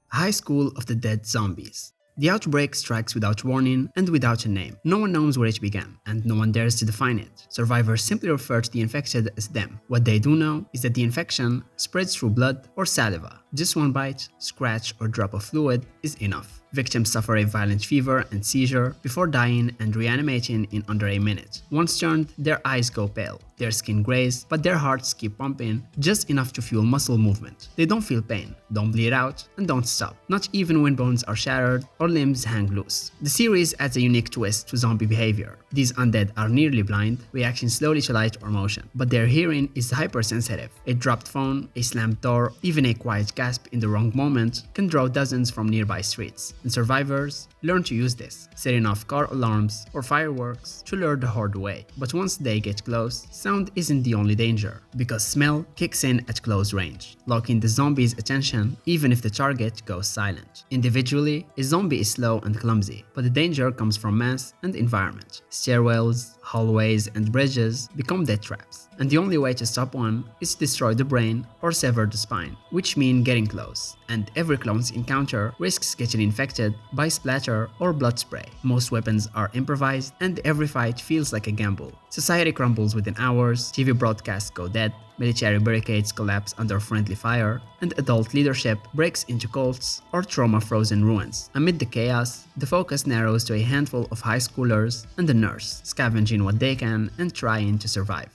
Speaker 1: High School of the Dead Zombies. The outbreak strikes without warning and without a name. No one knows where it began, and no one dares to define it. Survivors simply refer to the infected as them. What they do know is that the infection spreads through blood or saliva. Just one bite, scratch, or drop of fluid is enough. Victims suffer a violent fever and seizure before dying and reanimating in under a minute. Once turned, their eyes go pale, their skin grays, but their hearts keep pumping just enough to fuel muscle movement. They don't feel pain, don't bleed out, and don't stop, not even when bones are shattered or limbs hang loose. The series adds a unique twist to zombie behavior. These undead are nearly blind, reacting slowly to light or motion, but their hearing is hypersensitive. A dropped phone, a slammed door, even a quiet gasp in the wrong moment can draw dozens from nearby streets, and survivors learn to use this, setting off car alarms or fireworks to lure the horde away. But once they get close, sound isn't the only danger, because smell kicks in at close range, locking the zombie's attention even if the target goes silent. Individually, a zombie is slow and clumsy, but the danger comes from mass and environment. Stairwells, hallways, and bridges become death traps, and the only way to stop one is to destroy the brain or sever the spine, which mean getting close, and every close encounter risks getting infected by splatter or blood spray. Most weapons are improvised, and every fight feels like a gamble. Society crumbles within hours, TV broadcasts go dead, military barricades collapse under friendly fire, and adult leadership breaks into cults or trauma-frozen ruins. Amid the chaos, the focus narrows to a handful of high schoolers and a nurse, scavenging what they can and trying to survive.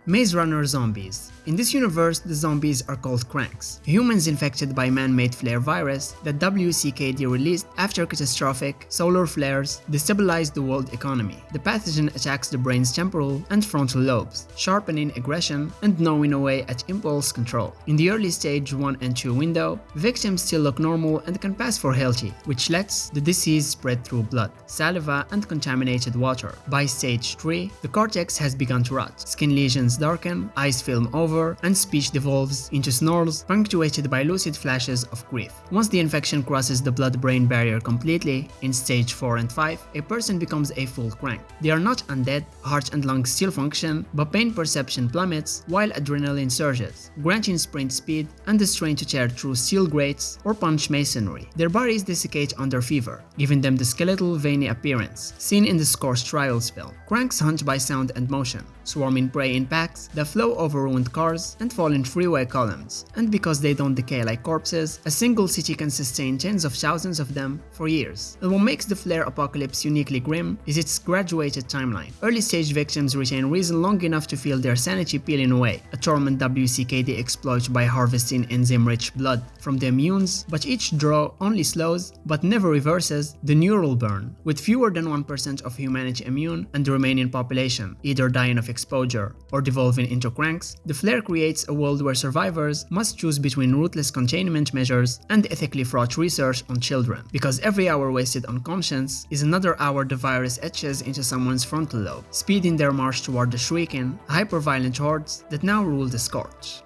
Speaker 1: Maze Runner zombies. In this universe, the zombies are called cranks, humans infected by man-made flare virus that WCKD released after catastrophic solar flares destabilized the world economy. The pathogen attacks the brain's temporal and frontal lobes, sharpening aggression and gnawing away at impulse control. In the early stage 1 and 2 window, victims still look normal and can pass for healthy, which lets the disease spread through blood, saliva, and contaminated water. By stage 3, the cortex has begun to rot, skin lesions darken, eyes film over, and speech devolves into snarls punctuated by lucid flashes of grief. Once the infection crosses the blood-brain barrier completely, in stage 4 and 5, a person becomes a full crank. They are not undead, heart and lungs still function, but pain perception plummets while adrenaline surges, granting sprint speed and the strength to tear through steel grates or punch masonry. Their bodies desiccate under fever, giving them the skeletal, veiny appearance seen in the Scorched Trials film. Cranks hunt by sound and motion, swarming prey in packs that flow over ruined cars and fall in freeway columns, and because they don't decay like corpses, a single city can sustain tens of thousands of them for years. And what makes the flare apocalypse uniquely grim is its graduated timeline. Early stage victims retain reason long enough to feel their sanity peeling away, a torment WCKD exploits by harvesting enzyme-rich blood from the immunes, but each draw only slows, but never reverses, the neural burn, with fewer than 1% of humanity immune and the remaining population either dying of exposure or devolving into cranks. The flare creates a world where survivors must choose between ruthless containment measures and ethically fraught research on children, because every hour wasted on conscience is another hour the virus etches into someone's frontal lobe, speeding their march toward the shrieking, hyper-violent hordes that now rule the Scorch.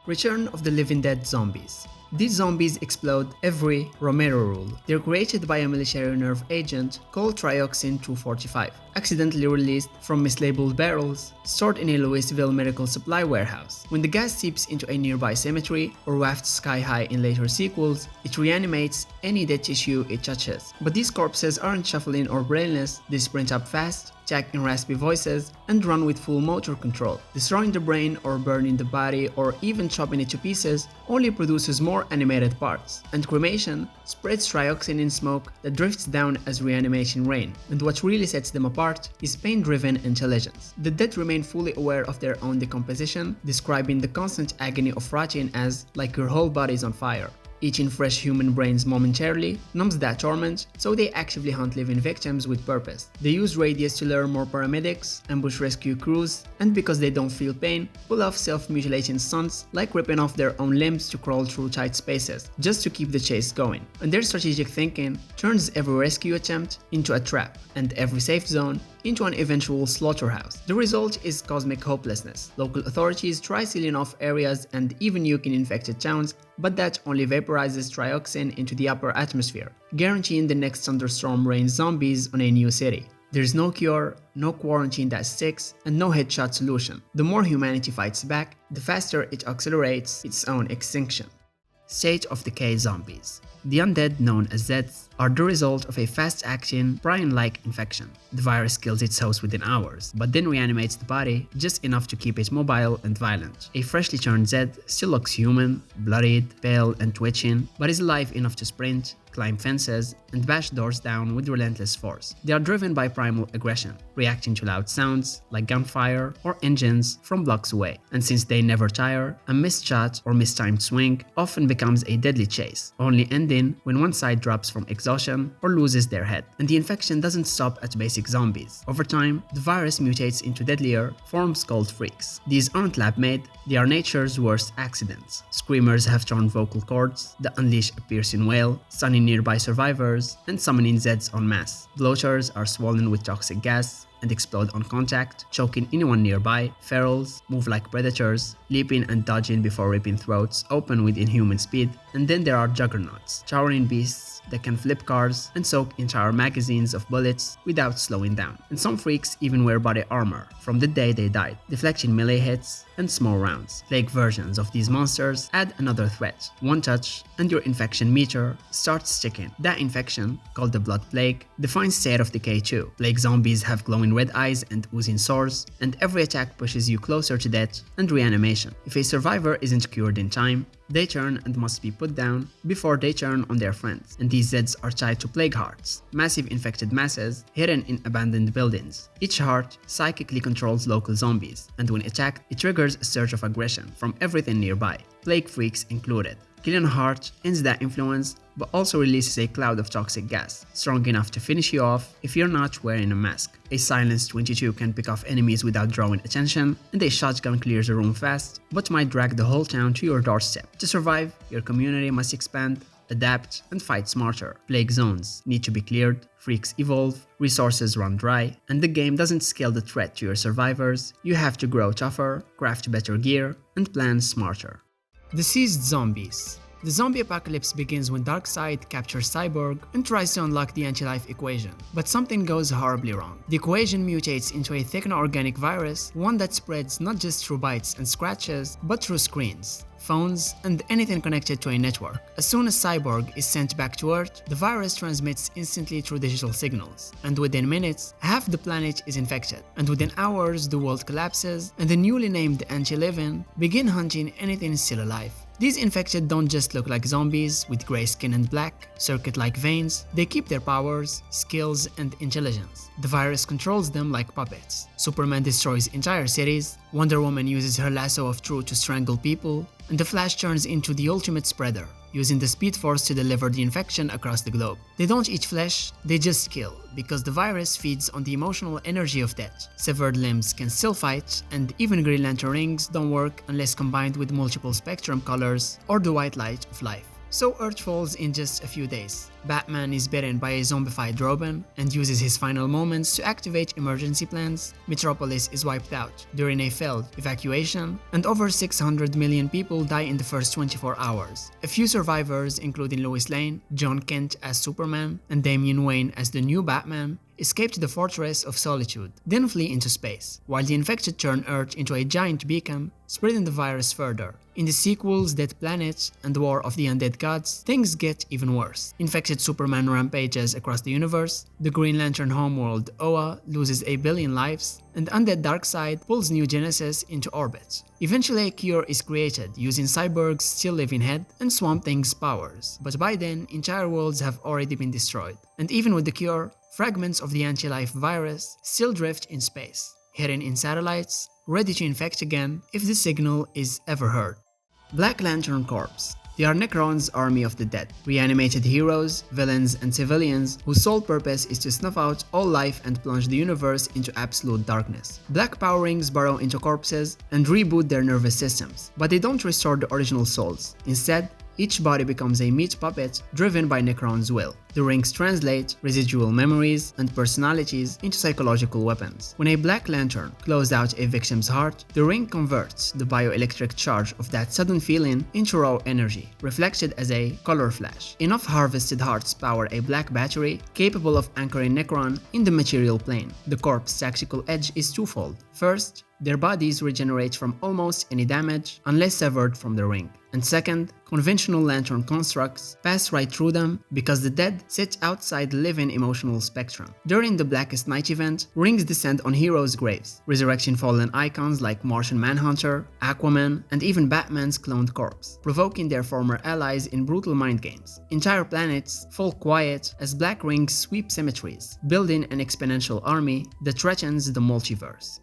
Speaker 1: Return of the Living Dead zombies. These zombies explode every Romero rule. They're created by a military nerve agent called trioxin 245, accidentally released from mislabeled barrels stored in a Louisville medical supply warehouse. When the gas seeps into a nearby cemetery or wafts sky high in later sequels, it reanimates any dead tissue it touches. But these corpses aren't shuffling or brainless, they sprint up fast, attack in raspy voices, and run with full motor control. Destroying the brain or burning the body or even chopping it to pieces only produces more animated parts, and cremation spreads trioxin in smoke that drifts down as reanimation rain. And what really sets them apart is pain-driven intelligence. The dead remain fully aware of their own decomposition, describing the constant agony of rotting as like your whole body's on fire. Eating fresh human brains momentarily numbs that torment, so they actively hunt living victims with purpose. They use Radius to lure more paramedics, ambush rescue crews, and because they don't feel pain, pull off self-mutilating stunts like ripping off their own limbs to crawl through tight spaces, just to keep the chase going. And their strategic thinking turns every rescue attempt into a trap, and every safe zone into an eventual slaughterhouse. The result is cosmic hopelessness. Local authorities try sealing off areas and even nuking infected towns, but that only vaporizes trioxin into the upper atmosphere, guaranteeing the next thunderstorm rains zombies on a new city. There's no cure, no quarantine that sticks, and no headshot solution. The more humanity fights back, the faster it accelerates its own extinction. State of Decay zombies. The undead, known as Zeds, are the result of a fast-acting, prion-like infection. The virus kills its host within hours, but then reanimates the body just enough to keep it mobile and violent. A freshly turned Zed still looks human, bloodied, pale, and twitching, but is alive enough to sprint, climb fences, and bash doors down with relentless force. They are driven by primal aggression, reacting to loud sounds like gunfire or engines from blocks away. And since they never tire, a missed shot or mistimed swing often becomes a deadly chase, only ending when one side drops from exhaustion or loses their head. And the infection doesn't stop at basic zombies. Over time, the virus mutates into deadlier forms called freaks. These aren't lab-made, they are nature's worst accidents. Screamers have torn vocal cords, they unleash a piercing wail, stunning nearby survivors, and summoning Zeds en masse. Bloaters are swollen with toxic gas and explode on contact, choking anyone nearby. Ferals move like predators, leaping and dodging before ripping throats open with inhuman speed. And then there are juggernauts, towering beasts that can flip cars and soak entire magazines of bullets without slowing down. And some freaks even wear body armor from the day they died, deflecting melee hits and small rounds. Plague versions of these monsters add another threat. One touch and your infection meter starts ticking. That infection, called the blood plague, defines state of decay too. Plague zombies have glowing red eyes and oozing sores, and every attack pushes you closer to death and reanimation. If a survivor isn't cured in time, they turn and must be put down before they turn on their friends. And these Zeds are tied to plague hearts, massive infected masses hidden in abandoned buildings. Each heart psychically controls local zombies, and when attacked, it triggers a surge of aggression from everything nearby, plague freaks included. Killing a heart ends that influence, but also releases a cloud of toxic gas, strong enough to finish you off if you're not wearing a mask. A silenced 22 can pick off enemies without drawing attention, and a shotgun clears a room fast, but might drag the whole town to your doorstep. To survive, your community must expand, adapt, and fight smarter. Plague zones need to be cleared, freaks evolve, resources run dry, and the game doesn't scale the threat to your survivors. You have to grow tougher, craft better gear, and plan smarter. Deceased zombies. The zombie apocalypse begins when Darkseid captures Cyborg and tries to unlock the anti-life equation. But something goes horribly wrong. The equation mutates into a techno-organic virus, one that spreads not just through bites and scratches, but through screens, phones, and anything connected to a network. As soon as Cyborg is sent back to Earth, the virus transmits instantly through digital signals, and within minutes, half the planet is infected. And within hours, the world collapses, and the newly named Anti-Living begin hunting anything still alive. These infected don't just look like zombies with grey skin and black, circuit-like veins. They keep their powers, skills, and intelligence. The virus controls them like puppets. Superman destroys entire cities, Wonder Woman uses her lasso of truth to strangle people, and the Flash turns into the ultimate spreader, using the Speed Force to deliver the infection across the globe. They don't eat flesh, they just kill, because the virus feeds on the emotional energy of death. Severed limbs can still fight, and even Green Lantern rings don't work unless combined with multiple spectrum colors or the white light of life. So Earth falls in just a few days. Batman is bitten by a zombified Robin and uses his final moments to activate emergency plans. Metropolis is wiped out during a failed evacuation, and over 600 million people die in the first 24 hours. A few survivors, including Lois Lane, John Kent as Superman, and Damian Wayne as the new Batman, escape to the Fortress of Solitude, then flee into space, while the infected turn Earth into a giant beacon, spreading the virus further. In the sequels, Dead Planet and War of the Undead Gods, things get even worse. Infected Superman rampages across the universe, the Green Lantern homeworld Oa loses 1 billion lives, and Undead Darkseid pulls New Genesis into orbit. Eventually, a cure is created using Cyborg's still-living head and Swamp Thing's powers, but by then, entire worlds have already been destroyed. And even with the cure, fragments of the anti-life virus still drift in space, hidden in satellites, ready to infect again if the signal is ever heard. Black Lantern Corps. They are Necron's army of the dead, reanimated heroes, villains, and civilians whose sole purpose is to snuff out all life and plunge the universe into absolute darkness. Black Power Rings burrow into corpses and reboot their nervous systems, but they don't restore the original souls. Instead, each body becomes a meat puppet driven by Necron's will. The rings translate residual memories and personalities into psychological weapons. When a Black Lantern closes out a victim's heart, the ring converts the bioelectric charge of that sudden feeling into raw energy, reflected as a color flash. Enough harvested hearts power a black battery capable of anchoring Necron in the material plane. The Corp's tactical edge is twofold. First, their bodies regenerate from almost any damage unless severed from the ring. And second, conventional lantern constructs pass right through them because the dead sit outside the living emotional spectrum. During the Blackest Night event, rings descend on heroes' graves, resurrecting fallen icons like Martian Manhunter, Aquaman, and even Batman's cloned corpse, provoking their former allies in brutal mind games. Entire planets fall quiet as black rings sweep cemeteries, building an exponential army that threatens the multiverse.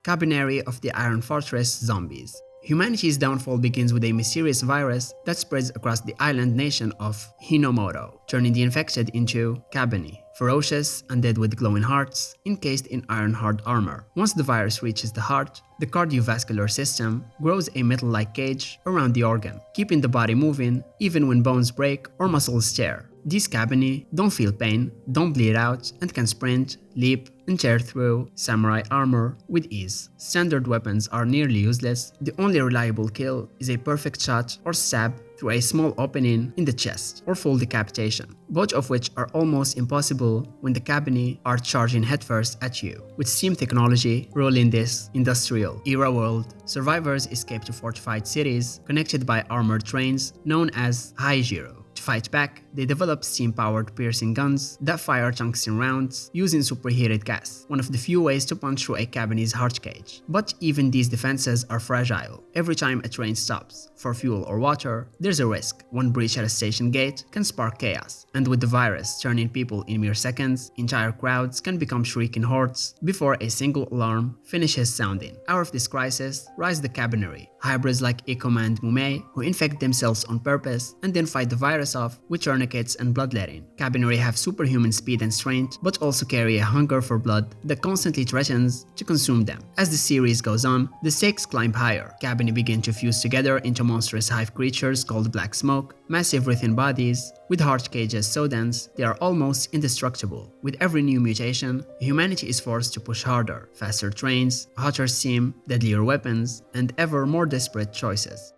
Speaker 1: Cabaneri of the Iron Fortress Zombies. Humanity's downfall begins with a mysterious virus that spreads across the island nation of Hinomoto, turning the infected into Cabani, ferocious undead with glowing hearts, encased in iron-hard armor. Once the virus reaches the heart, the cardiovascular system grows a metal-like cage around the organ, keeping the body moving even when bones break or muscles tear. These Cabani don't feel pain, don't bleed out, and can sprint, leap, and tear through samurai armor with ease. Standard weapons are nearly useless. The only reliable kill is a perfect shot or stab through a small opening in the chest, or full decapitation, both of which are almost impossible when the Cabani are charging headfirst at you. With steam technology ruling this industrial era world, survivors escape to fortified cities connected by armored trains known as Haijiro. To fight back, they develop steam-powered piercing guns that fire tungsten rounds using superheated gas, one of the few ways to punch through a Cabani's heart cage. But even these defenses are fragile. Every time a train stops for fuel or water, there's a risk. One breach at a station gate can spark chaos. And with the virus turning people in mere seconds, entire crowds can become shrieking hordes before a single alarm finishes sounding. Out of this crisis rise the Cabaneri, hybrids like Ikoma and Mumei who infect themselves on purpose and then fight the virus off with tourniquets and bloodletting. Cabaneri have superhuman speed and strength, but also carry a hunger for blood that constantly threatens to consume them. As the series goes on, the stakes climb higher. Cabani begin to fuse together into monstrous hive creatures called Black Smoke, massive writhen bodies with heart cages so dense they are almost indestructible. With every new mutation, humanity is forced to push harder, faster trains, hotter steam, deadlier weapons, and ever more desperate choices.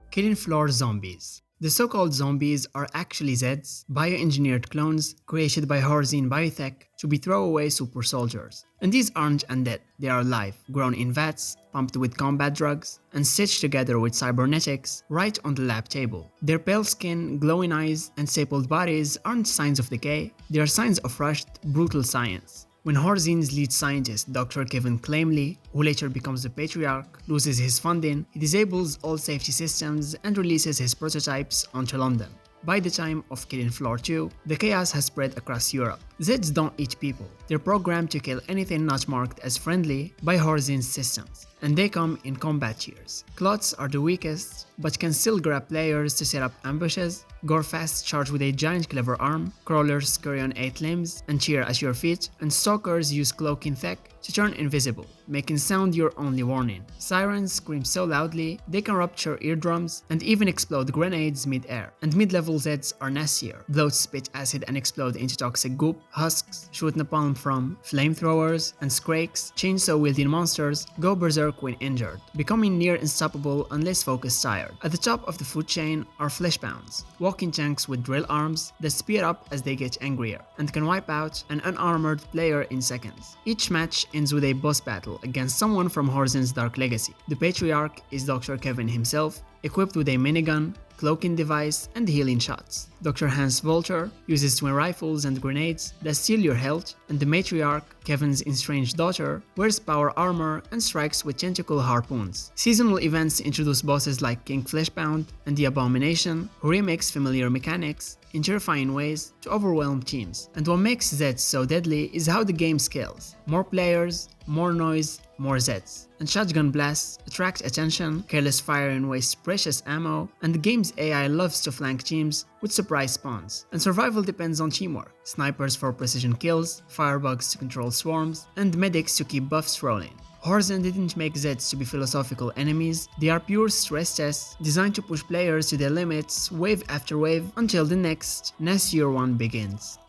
Speaker 1: Killing floor zombies. The so-called zombies are actually Zeds, bioengineered clones created by Horzine Biotech to be throwaway super soldiers. And these aren't undead, they are alive, grown in vats, pumped with combat drugs, and stitched together with cybernetics right on the lab table. Their pale skin, glowing eyes, and stapled bodies aren't signs of decay, they are signs of rushed, brutal science. When Horzine's lead scientist, Dr. Kevin Clamley, who later becomes the Patriarch, loses his funding, he disables all safety systems and releases his prototypes onto London. By the time of Killing Floor 2, the chaos has spread across Europe. Zeds don't eat people. They're programmed to kill anything not marked as friendly by Horzine's systems, and they come in combat tiers. Clots are the weakest, but can still grab players to set up ambushes. Gorefast charge with a giant clever arm, crawlers scurry on 8 limbs and cheer at your feet, and stalkers use cloaking tech to turn invisible, making sound your only warning. Sirens scream so loudly they can rupture eardrums and even explode grenades mid-air. And mid-level Zeds are nastier. Bloats spit acid and explode into toxic goop, husks shoot napalm from flamethrowers, and Skrakes, chainsaw-wielding monsters, go berserk when injured, becoming near unstoppable unless focus tired. At the top of the food chain are fleshbounds, walking tanks with drill arms that speed up as they get angrier, and can wipe out an unarmored player in seconds. Each match ends with a boss battle against someone from Horzine's Dark Legacy. The Patriarch is Dr. Kevin himself, equipped with a minigun, cloaking device, and healing shots. Dr. Hans Volter uses twin rifles and grenades that steal your health, and the Matriarch, Kevin's estranged daughter, wears power armor and strikes with tentacle harpoons. Seasonal events introduce bosses like King Fleshbound and the Abomination, who remakes familiar mechanics in terrifying ways to overwhelm teams. And what makes Zeds so deadly is how the game scales. More players, more noise, more Zeds. And shotgun blasts attract attention, careless firing wastes precious ammo, and the game's AI loves to flank teams with surprise spawns. And survival depends on teamwork. Snipers for precision kills, firebugs to control swarms, and medics to keep buffs rolling. Horzine didn't make Zeds to be philosophical enemies, they are pure stress tests designed to push players to their limits wave after wave until the next nastier one begins.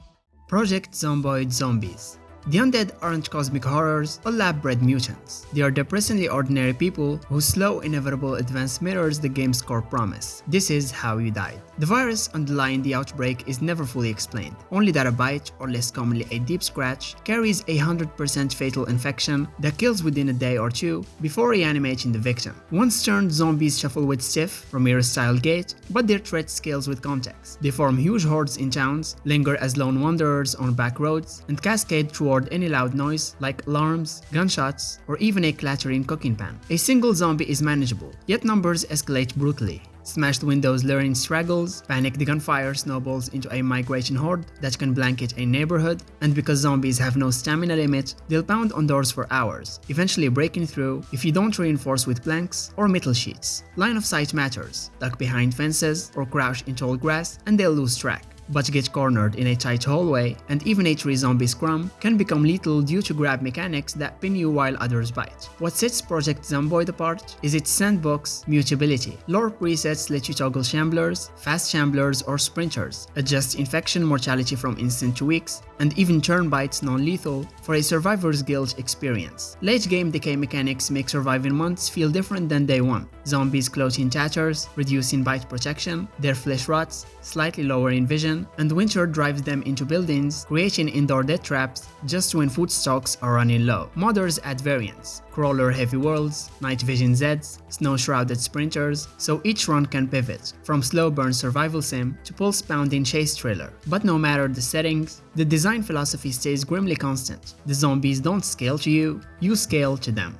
Speaker 1: Project Zomboid Zombies. The undead aren't cosmic horrors or lab-bred mutants. They are depressingly ordinary people whose slow, inevitable advance mirrors the game's core promise. This is how you died. The virus underlying the outbreak is never fully explained, only that a bite, or less commonly a deep scratch, carries a 100% fatal infection that kills within a day or two before reanimating the victim. Once turned, zombies shuffle with stiff, Ramirez-style gait, but their threat scales with context. They form huge hordes in towns, linger as lone wanderers on back roads, and cascade toward any loud noise like alarms, gunshots, or even a clattering cooking pan. A single zombie is manageable, yet numbers escalate brutally. Smashed windows luring straggles, panicked gunfire snowballs into a migration horde that can blanket a neighborhood, and because zombies have no stamina limit, they'll pound on doors for hours, eventually breaking through if you don't reinforce with planks or metal sheets. Line of sight matters, duck behind fences or crouch in tall grass and they'll lose track. But get cornered in a tight hallway, and even a 3-zombie scrum can become lethal due to grab mechanics that pin you while others bite. What sets Project Zomboid apart is its sandbox mutability. Lore presets let you toggle shamblers, fast shamblers, or sprinters, adjust infection mortality from instant to weeks, and even turn bites non-lethal for a survivor's guilt experience. Late-game decay mechanics make surviving months feel different than day one. Zombies clothed in tatters, reducing bite protection, their flesh rots, slightly lowering vision, and winter drives them into buildings, creating indoor death traps just when food stocks are running low. Modders add variants, crawler heavy worlds, night vision Zeds, snow-shrouded sprinters, so each run can pivot, from slow burn survival sim to pulse-pounding chase thriller. But no matter the settings, the design philosophy stays grimly constant. The zombies don't scale to you, you scale to them.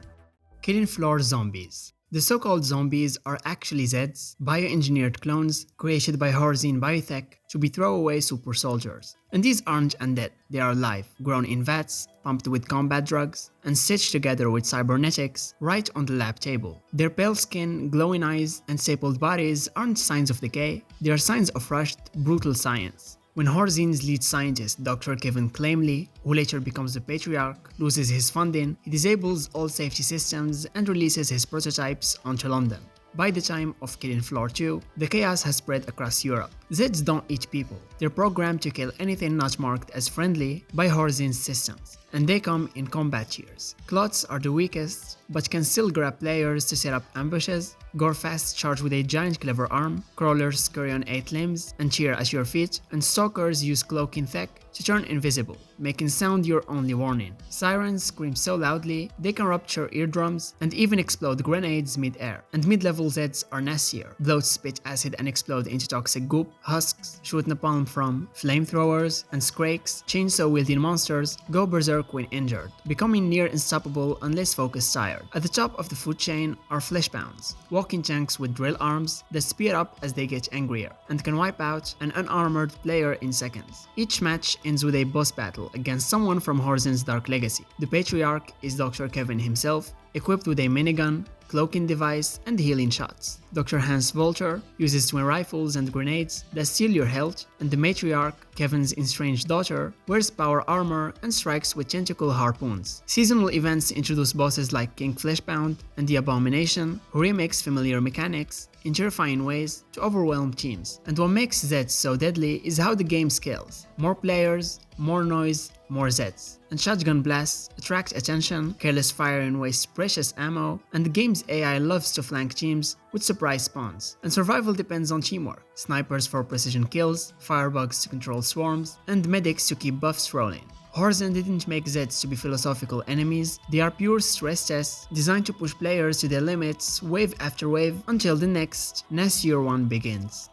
Speaker 1: Killing floor zombies. The so-called zombies are actually Zeds, bioengineered clones created by Horzine Biotech to be throwaway super soldiers. And these aren't undead, they are alive, grown in vats, pumped with combat drugs, and stitched together with cybernetics right on the lab table. Their pale skin, glowing eyes, and stapled bodies aren't signs of decay, they are signs of rushed, brutal science. When Horzine's lead scientist, Dr. Kevin Clamley, who later becomes the Patriarch, loses his funding, he disables all safety systems and releases his prototypes onto London. By the time of Killing Floor 2, the chaos has spread across Europe. Zeds don't eat people. They're programmed to kill anything not marked as friendly by Horzine's systems, and they come in combat tiers. Clots are the weakest, but can still grab players to set up ambushes. Gorefast charge with a giant clever arm, crawlers scurry on 8 limbs and cheer at your feet, and stalkers use cloaking tech to turn invisible, making sound your only warning. Sirens scream so loudly they can rupture eardrums and even explode grenades mid-air. And mid-level Zeds are nastier. Bloats spit acid and explode into toxic goop, husks shoot napalm from flamethrowers, and Skrakes, chainsaw-wielding monsters, go berserk when injured, becoming near unstoppable unless focus tired. At the top of the food chain are fleshbounds, walking tanks with drill arms that speed up as they get angrier, and can wipe out an unarmored player in seconds. Each match ends with a boss battle against someone from Horzine's Dark Legacy. The Patriarch is Dr. Kevin himself, equipped with a minigun, cloaking device, and healing shots. Dr. Hans Volter uses twin rifles and grenades that steal your health, and the Matriarch, Kevin's estranged daughter, wears power armor and strikes with tentacle harpoons. Seasonal events introduce bosses like King Fleshbound and the Abomination, who remakes familiar mechanics in terrifying ways to overwhelm teams. And what makes Zeds so deadly is how the game scales. More players, more noise, more Zeds. And shotgun blasts attract attention, careless firing wastes precious ammo, and the game's AI loves to flank teams with surprise spawns. And survival depends on teamwork. Snipers for precision kills, firebugs to control swarms, and medics to keep buffs rolling. Horzine didn't make Zeds to be philosophical enemies, they are pure stress tests designed to push players to their limits wave after wave until the next nastier one begins.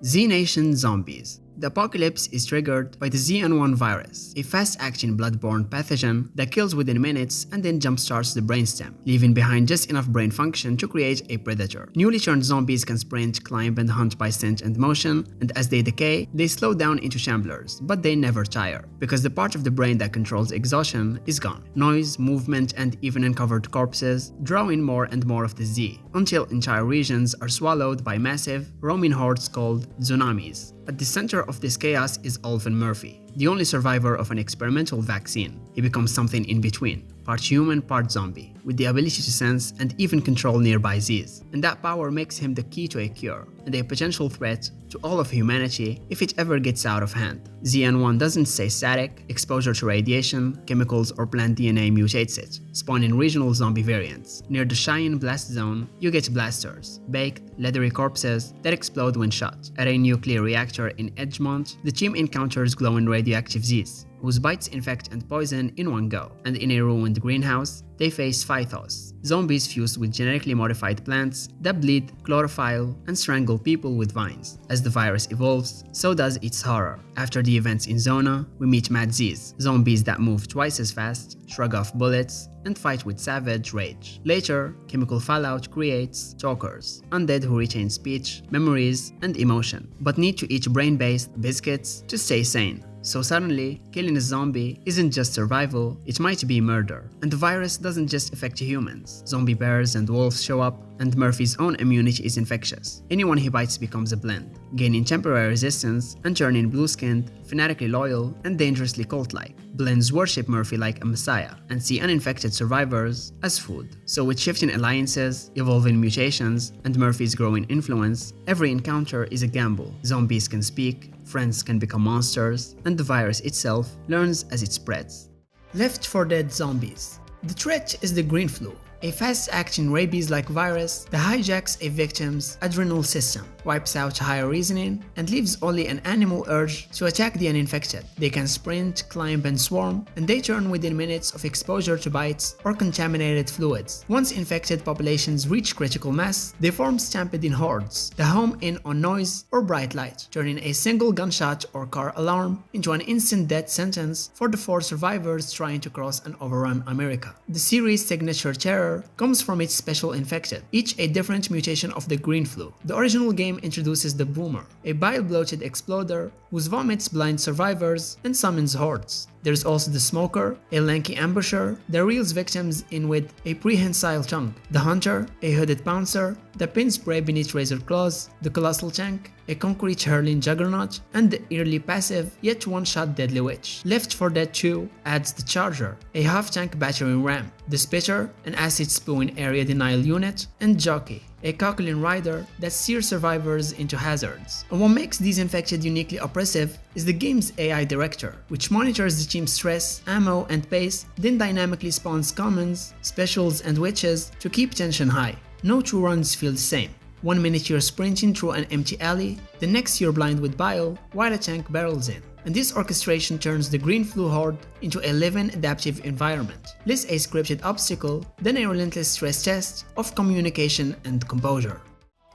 Speaker 1: Z-Nation Zombies. The apocalypse is triggered by the ZN1 virus, a fast-acting blood-borne pathogen that kills within minutes and then jumpstarts the brainstem, leaving behind just enough brain function to create a predator. Newly turned zombies can sprint, climb, and hunt by scent and motion, and as they decay, they slow down into shamblers, but they never tire, because the part of the brain that controls exhaustion is gone. Noise, movement, and even uncovered corpses draw in more and more of the Z, until entire regions are swallowed by massive, roaming hordes called tsunamis. At the center of this chaos is Alvin Murphy, the only survivor of an experimental vaccine. He becomes something in between, part human, part zombie, with the ability to sense and even control nearby Z's. And that power makes him the key to a cure, and a potential threat to all of humanity if it ever gets out of hand. ZN1 doesn't stay static. Exposure to radiation, chemicals, or plant DNA mutates it, spawning regional zombie variants. Near the Cheyenne blast zone, you get blasters, baked, leathery corpses that explode when shot. At a nuclear reactor in Edgemont, the team encounters glowing radioactive Z's, whose bites infect and poison in one go. And in a ruined greenhouse, they face phytos, zombies fused with genetically modified plants that bleed, chlorophyll, and strangle people with vines. As the virus evolves, so does its horror. After the events in Zona, we meet Mad Z's, zombies that move twice as fast, shrug off bullets, and fight with savage rage. Later, chemical fallout creates talkers, undead who retain speech, memories, and emotion, but need to eat brain-based biscuits to stay sane. So suddenly, killing a zombie isn't just survival, it might be murder. And the virus doesn't just affect humans. Zombie bears and wolves show up, and Murphy's own immunity is infectious. Anyone he bites becomes a blend, gaining temporary resistance and turning blue-skinned, fanatically loyal, and dangerously cult-like. Blends worship Murphy like a messiah and see uninfected survivors as food. So with shifting alliances, evolving mutations, and Murphy's growing influence, every encounter is a gamble. Zombies can speak, friends can become monsters, and the virus itself learns as it spreads. Left 4 Dead zombies. The threat is the green flu, a fast-acting rabies-like virus that hijacks a victim's adrenal system, wipes out higher reasoning, and leaves only an animal urge to attack the uninfected. They can sprint, climb, and swarm, and they turn within minutes of exposure to bites or contaminated fluids. Once infected populations reach critical mass, they form stampeding hordes that home in on noise or bright light, turning a single gunshot or car alarm into an instant death sentence for the 4 survivors trying to cross and overrun America. The series' signature terror comes from its special infected, each a different mutation of the green flu. The original game introduces the Boomer, a bile-bloated exploder whose vomits blind survivors and summons hordes. There's also the Smoker, a lanky ambusher that reels victims in with a prehensile tongue. The Hunter, a hooded pouncer that pins prey beneath razor claws. The Colossal Tank, a concrete hurling juggernaut. And the eerily passive yet one-shot Deadly Witch. Left 4 Dead 2 adds the Charger, a half-tank battering ram. The Spitter, an acid-spewing area denial unit. And Jockey, a cackling rider that steers survivors into hazards. And what makes these infected uniquely oppressive is the game's AI director, which monitors the team's stress, ammo, and pace, then dynamically spawns commons, specials, and witches to keep tension high. No 2 runs feel the same. 1 minute you're sprinting through an empty alley, the next you're blind with bile, while a tank barrels in. And this orchestration turns the green flu horde into a living, adaptive environment. Less a scripted obstacle than a relentless stress test of communication and composure.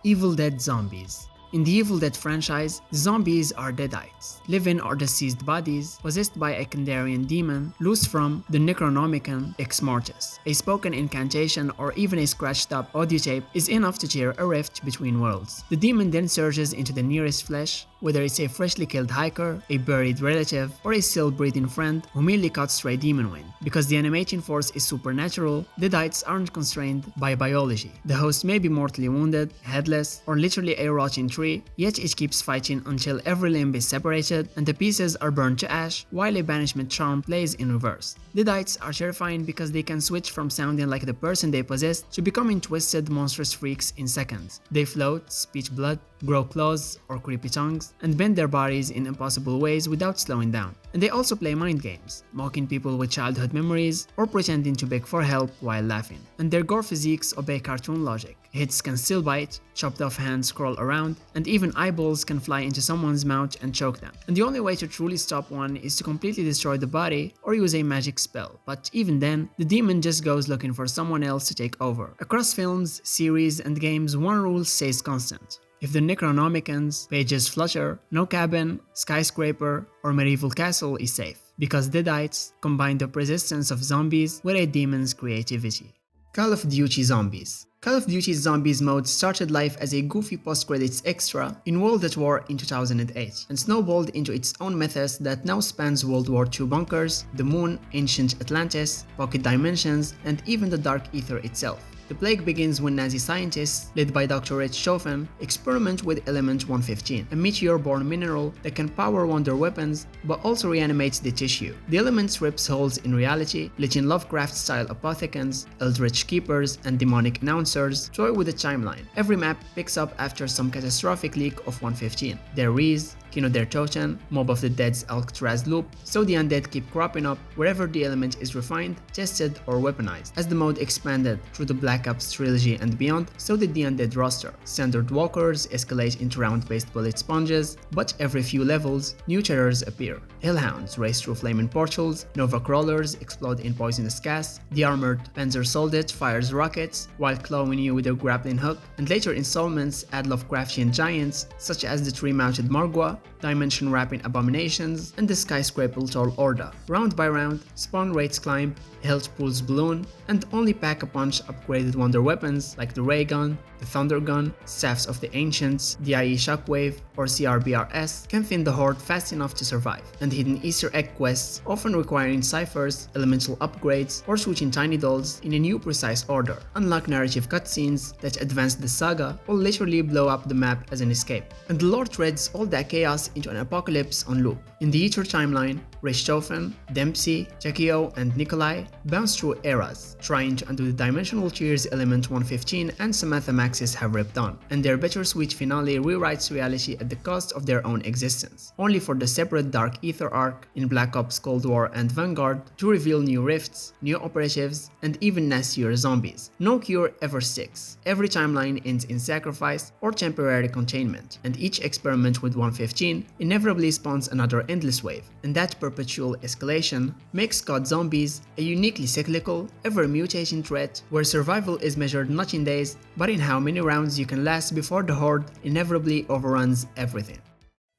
Speaker 1: Evil Dead zombies. In the Evil Dead franchise, zombies are deadites, living or deceased bodies possessed by a Kandarian demon loose from the Necronomicon Ex Mortis. A spoken incantation or even a scratched-up audio tape is enough to tear a rift between worlds. The demon then surges into the nearest flesh, whether it's a freshly killed hiker, a buried relative, or a still-breathing friend who merely caught stray demon wind. Because the animating force is supernatural, deadites aren't constrained by biology. The host may be mortally wounded, headless, or literally a rotting tree, yet it keeps fighting until every limb is separated and the pieces are burned to ash while a banishment charm plays in reverse. Deadites are terrifying because they can switch from sounding like the person they possessed to becoming twisted, monstrous freaks in seconds. They float, speech blood, grow claws or creepy tongues, and bend their bodies in impossible ways without slowing down. And they also play mind games, mocking people with childhood memories or pretending to beg for help while laughing. And their gore physiques obey cartoon logic. Hits can still bite, chopped off hands crawl around, and even eyeballs can fly into someone's mouth and choke them. And the only way to truly stop one is to completely destroy the body or use a magic spell. But even then, the demon just goes looking for someone else to take over. Across films, series, and games, one rule stays constant. If the Necronomicon's pages flutter, no cabin, skyscraper, or medieval castle is safe, because deadites combine the persistence of zombies with a demon's creativity. Call of Duty Zombies. Call of Duty Zombies mode started life as a goofy post-credits extra in World at War in 2008 and snowballed into its own mythos that now spans World War II bunkers, the moon, ancient Atlantis, pocket dimensions, and even the dark ether itself. The plague begins when Nazi scientists, led by Dr. Rich Chauvin, experiment with element 115, a meteor-borne mineral that can power wonder weapons but also reanimates the tissue. The element rips holes in reality, letting Lovecraft-style apothecans, eldritch keepers, and demonic announcers toy with the timeline. Every map picks up after some catastrophic leak of 115. There is Kino der Toten, Mob of the Dead's Alcatraz loop, so the undead keep cropping up wherever the element is refined, tested, or weaponized. As the mode expanded through the Black Ops trilogy and beyond, so did the undead roster. Standard walkers escalate into round-based bullet sponges, but every few levels, new terrors appear. Hellhounds race through flaming portals, Nova crawlers explode in poisonous gas, the armored Panzer Soldat fires rockets while clawing you with a grappling hook, and later installments add Lovecraftian giants such as the tree-mounted Margwa, dimension-wrapping abominations, and the skyscraper-tall Orda. Round by round, spawn rates climb, health pools balloon, and only Pack-a-Punch upgraded wonder weapons like the Ray Gun, the Thunder Gun, Staffs of the Ancients, DIE Shockwave, or CRBRS can thin the horde fast enough to survive, and hidden Easter egg quests, often requiring ciphers, elemental upgrades, or switching tiny dolls in a new precise order, unlock narrative cutscenes that advance the saga or literally blow up the map as an escape. And the lore threads all that chaos into an apocalypse on loop. In the Ether timeline, Richthofen, Dempsey, Chekio, and Nikolai bounce through eras, trying to undo the dimensional tears element 115 and Samantha Maxis have ripped on, and their bittersweet finale rewrites reality at the cost of their own existence, only for the separate Dark Ether arc in Black Ops Cold War and Vanguard to reveal new rifts, new operatives, and even nastier zombies. No cure ever sticks. Every timeline ends in sacrifice or temporary containment, and each experiment with 115 inevitably spawns another endless wave, and that perpetual escalation makes COD Zombies a uniquely cyclical, ever-mutating threat where survival is measured not in days, but in how many rounds you can last before the horde inevitably overruns everything.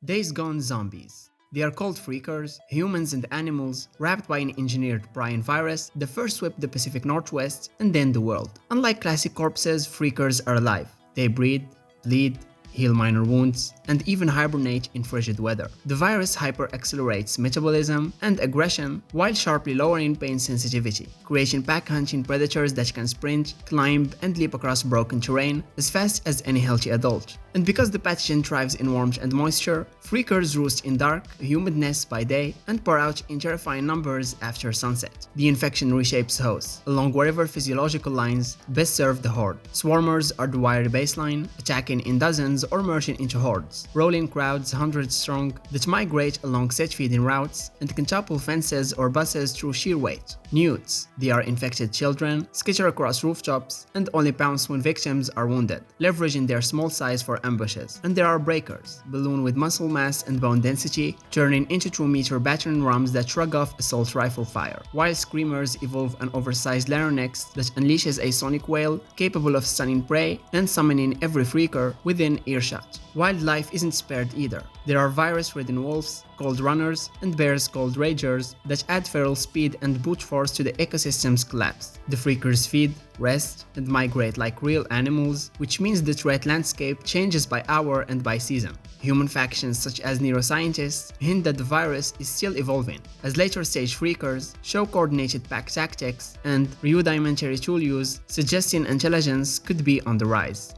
Speaker 1: Days Gone Zombies. They are called freakers, humans and animals, wrapped by an engineered prion virus that first swept the Pacific Northwest and then the world. Unlike classic corpses, freakers are alive. They breed, bleed, heal minor wounds, and even hibernate in frigid weather. The virus hyper-accelerates metabolism and aggression while sharply lowering pain sensitivity, creating pack-hunting predators that can sprint, climb, and leap across broken terrain as fast as any healthy adult. And because the pathogen thrives in warmth and moisture, freakers roost in dark, humid nests by day and pour out in terrifying numbers after sunset. The infection reshapes hosts, along whatever physiological lines best serve the horde. Swarmers are the wiry baseline, attacking in dozens or merging into hordes, rolling crowds hundreds strong that migrate along set feeding routes and can topple fences or buses through sheer weight. Newts. They are infected children, skitter across rooftops, and only pounce when victims are wounded, leveraging their small size for ambushes. And there are breakers, balloon with muscle mass and bone density, turning into 2-meter battering rams that shrug off assault rifle fire, while screamers evolve an oversized larynx that unleashes a sonic wail capable of stunning prey and summoning every freaker within earshot. Wildlife isn't spared either. There are virus-ridden wolves, called runners, and bears called ragers that add feral speed and brute force to the ecosystem's collapse. The freakers feed, rest, and migrate like real animals, which means the threat landscape changes by hour and by season. Human factions such as neuroscientists hint that the virus is still evolving, as later-stage freakers show coordinated pack tactics and rudimentary tool use, suggesting intelligence could be on the rise.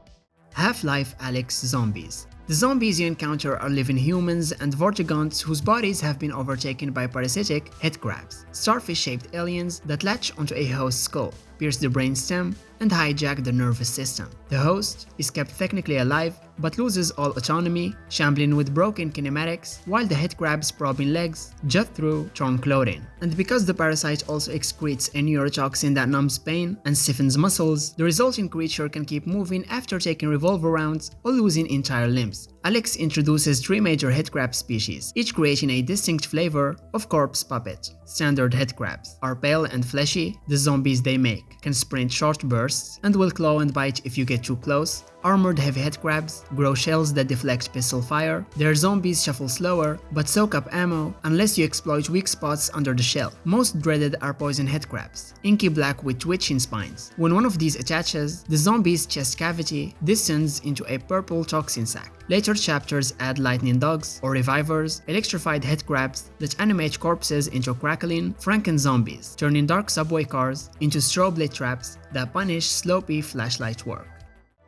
Speaker 1: Half-Life Alyx Zombies. The zombies you encounter are living humans and vortigonts whose bodies have been overtaken by parasitic headcrabs, starfish-shaped aliens that latch onto a host's skull, pierce the brainstem, and hijack the nervous system. The host is kept technically alive but loses all autonomy, shambling with broken kinematics, while the headcrab's probing legs jut through torn clothing. And because the parasite also excretes a neurotoxin that numbs pain and stiffens muscles, the resulting creature can keep moving after taking revolver rounds or losing entire limbs. Alyx introduces 3 major headcrab species, each creating a distinct flavor of corpse puppet. Standard headcrabs are pale and fleshy. The zombies they make can sprint short bursts and will claw and bite if you get too close. Armored heavy headcrabs grow shells that deflect pistol fire. Their zombies shuffle slower, but soak up ammo unless you exploit weak spots under the shell. Most dreaded are poison headcrabs, inky black with twitching spines. When one of these attaches, the zombie's chest cavity descends into a purple toxin sac. Later chapters add lightning dogs or revivers, electrified headcrabs that animate corpses into crackling, franken zombies, turning dark subway cars into strobe lit traps that punish sloppy flashlight work.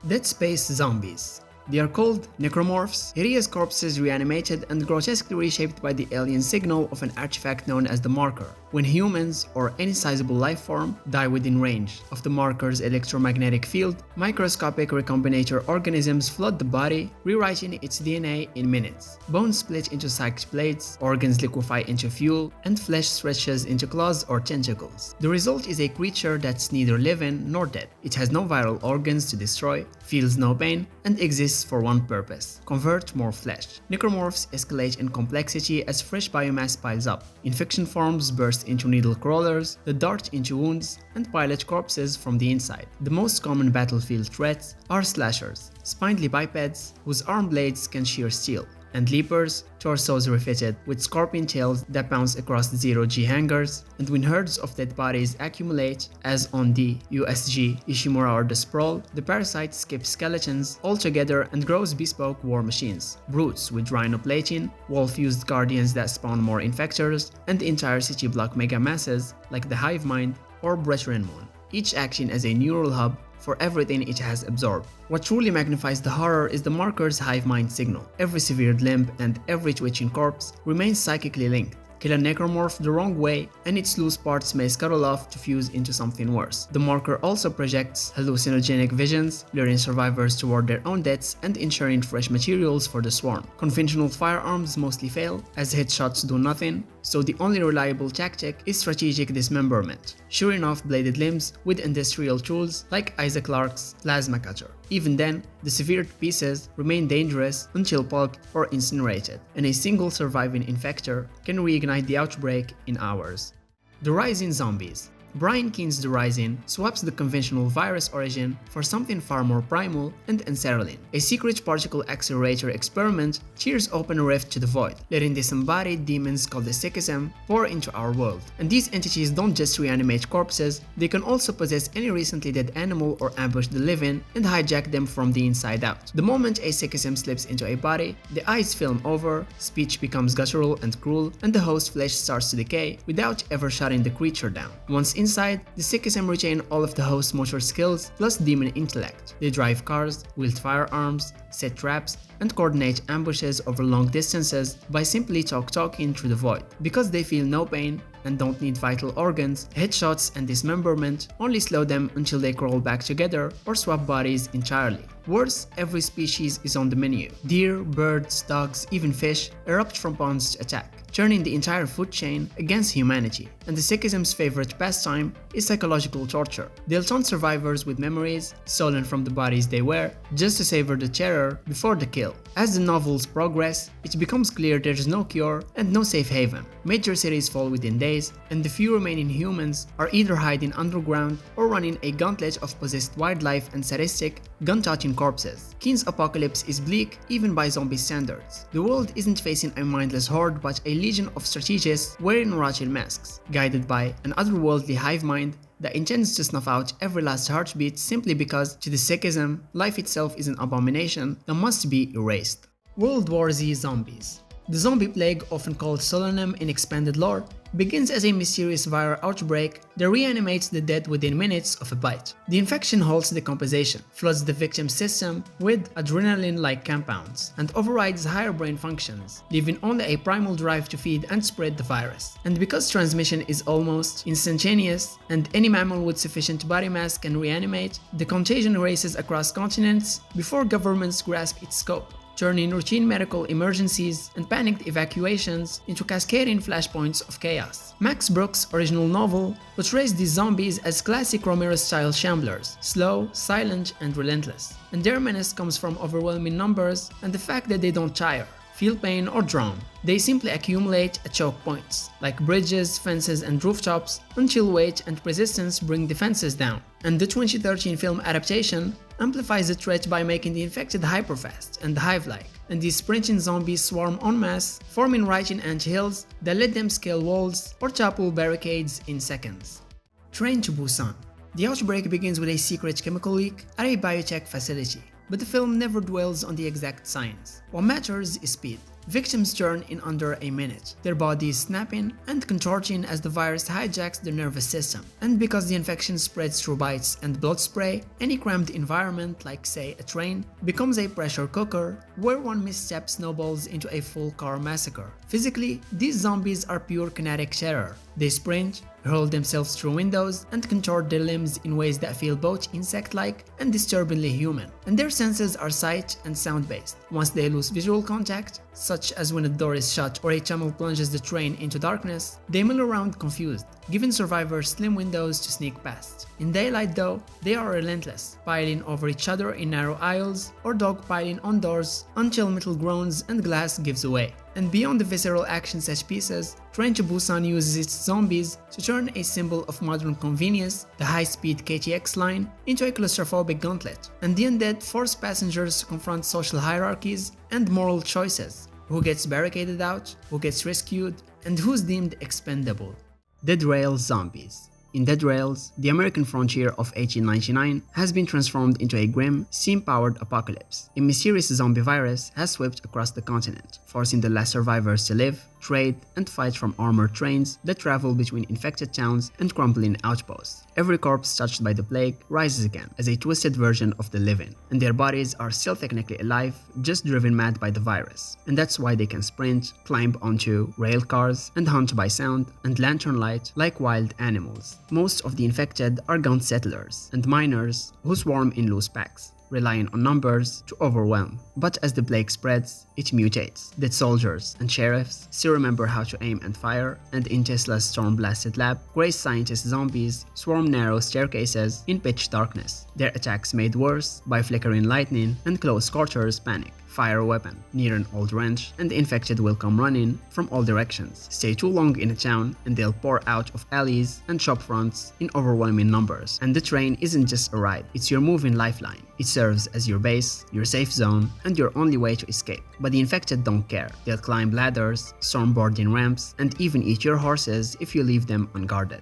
Speaker 1: Dead Space Zombies. They are called necromorphs, hideous corpses reanimated and grotesquely reshaped by the alien signal of an artifact known as the marker. When humans, or any sizable life form, die within range of the marker's electromagnetic field, microscopic recombinator organisms flood the body, rewriting its DNA in minutes. Bones split into psychic plates, organs liquefy into fuel, and flesh stretches into claws or tentacles. The result is a creature that's neither living nor dead. It has no vital organs to destroy, feels no pain, and exists for one purpose: convert more flesh. Necromorphs escalate in complexity as fresh biomass piles up. Infection forms burst into needle crawlers that dart into wounds and pilot corpses from the inside. The most common battlefield threats are slashers, spindly bipeds whose arm blades can shear steel, and leapers, torsos refitted with scorpion tails that bounce across zero-G hangars. And when herds of dead bodies accumulate, as on the USG Ishimura or the Sprawl, the parasite skips skeletons altogether and grows bespoke war machines, brutes with rhinoplating, wall-fused guardians that spawn more infectors, and entire city block megamasses like the Hive Mind or Brethren Moon, each acting as a neural hub for everything it has absorbed. What truly magnifies the horror is the marker's hive mind signal. Every severed limb and every twitching corpse remains psychically linked. Kill a necromorph the wrong way, and its loose parts may scuttle off to fuse into something worse. The marker also projects hallucinogenic visions, luring survivors toward their own deaths and ensuring fresh materials for the swarm. Conventional firearms mostly fail, as headshots do nothing, so the only reliable tactic is strategic dismemberment, shearing off bladed limbs with industrial tools like Isaac Clarke's plasma cutter. Even then, the severed pieces remain dangerous until pulped or incinerated, and a single surviving infector can reignite the outbreak in hours. The Rising Zombies. Brian Keene's The Rising swaps the conventional virus origin for something far more primal and unsettling. A secret particle accelerator experiment tears open a rift to the void, letting disembodied demons called the Sikhism pour into our world. And these entities don't just reanimate corpses, they can also possess any recently dead animal or ambush the living and hijack them from the inside out. The moment a Sikhism slips into a body, the eyes film over, speech becomes guttural and cruel, and the host flesh starts to decay without ever shutting the creature down. Once inside, the Sikhism retain all of the host's motor skills plus demon intellect. They drive cars, wield firearms, set traps, and coordinate ambushes over long distances by simply talking through the void. Because they feel no pain and don't need vital organs, headshots and dismemberment only slow them until they crawl back together or swap bodies entirely. Worse, every species is on the menu. Deer, birds, dogs, even fish erupt from ponds to attack, turning the entire food chain against humanity. And the Sikhism's favorite pastime is psychological torture. They'll taunt survivors with memories stolen from the bodies they wear just to savor the terror before the kill. As the novels progress, it becomes clear there is no cure and no safe haven. Major cities fall within days, and the few remaining humans are either hiding underground or running a gauntlet of possessed wildlife and sadistic, gun-toting corpses. Keene's apocalypse is bleak even by zombie standards. The world isn't facing a mindless horde but a legion of strategists wearing ratchet masks, guided by an otherworldly hive mind that intends to snuff out every last heartbeat simply because, to the Sikhism, life itself is an abomination that must be erased. World War Z Zombies. The zombie plague, often called Solonym in expanded lore, begins as a mysterious viral outbreak that reanimates the dead within minutes of a bite. The infection halts decomposition, floods the victim's system with adrenaline-like compounds, and overrides higher brain functions, leaving only a primal drive to feed and spread the virus. And because transmission is almost instantaneous, and any mammal with sufficient body mass can reanimate, the contagion races across continents before governments grasp its scope, turning routine medical emergencies and panicked evacuations into cascading flashpoints of chaos. Max Brooks' original novel portrays these zombies as classic Romero-style shamblers, slow, silent, and relentless. And their menace comes from overwhelming numbers and the fact that they don't tire. feel pain, or drown. They simply accumulate at choke points, like bridges, fences, and rooftops, until weight and resistance bring defenses down. And the 2013 film adaptation amplifies the threat by making the infected hyperfast and hive-like, and these sprinting zombies swarm en masse, forming right in anthills that let them scale walls or topple barricades in seconds. Train to Busan. The outbreak begins with a secret chemical leak at a biotech facility, but the film never dwells on the exact science. What matters is speed. Victims turn in under a minute, their bodies snapping and contorting as the virus hijacks their nervous system. And because the infection spreads through bites and blood spray, any cramped environment, like say a train, becomes a pressure cooker where one misstep snowballs into a full car massacre. Physically, these zombies are pure kinetic terror. They sprint, hurl themselves through windows, and contort their limbs in ways that feel both insect-like and disturbingly human. And their senses are sight and sound-based. Once they lose visual contact, such as when a door is shut or a tunnel plunges the train into darkness, they mill around confused, giving survivors slim windows to sneak past. In daylight though, they are relentless, piling over each other in narrow aisles or dogpiling on doors until metal groans and glass gives away. And beyond the visceral action set pieces, Train to Busan uses its zombies to turn a symbol of modern convenience, the high-speed KTX line, into a claustrophobic gauntlet, and the undead force passengers to confront social hierarchies and moral choices. Who gets barricaded out, who gets rescued, and who's deemed expendable. Dead Rails Zombies. In Dead Rails, the American frontier of 1899 has been transformed into a grim, steam-powered apocalypse. A mysterious zombie virus has swept across the continent, forcing the last survivors to live, trade, and fight from armored trains that travel between infected towns and crumbling outposts. Every corpse touched by the plague rises again as a twisted version of the living, and their bodies are still technically alive, just driven mad by the virus. And that's why they can sprint, climb onto rail cars, and hunt by sound and lantern light like wild animals. Most of the infected are gaunt settlers and miners who swarm in loose packs, relying on numbers to overwhelm. But as the plague spreads, it mutates. Dead soldiers and sheriffs still remember how to aim and fire, and in Tesla's storm-blasted lab, Gray's scientist zombies swarm narrow staircases in pitch darkness, their attacks made worse by flickering lightning and close quarters panic. Fire a weapon near an old wrench, and the infected will come running from all directions. Stay too long in a town and they'll pour out of alleys and shop fronts in overwhelming numbers. And the train isn't just a ride, it's your moving lifeline. It serves as your base, your safe zone, and your only way to escape. But the infected don't care. They'll climb ladders, storm boarding ramps, and even eat your horses if you leave them unguarded.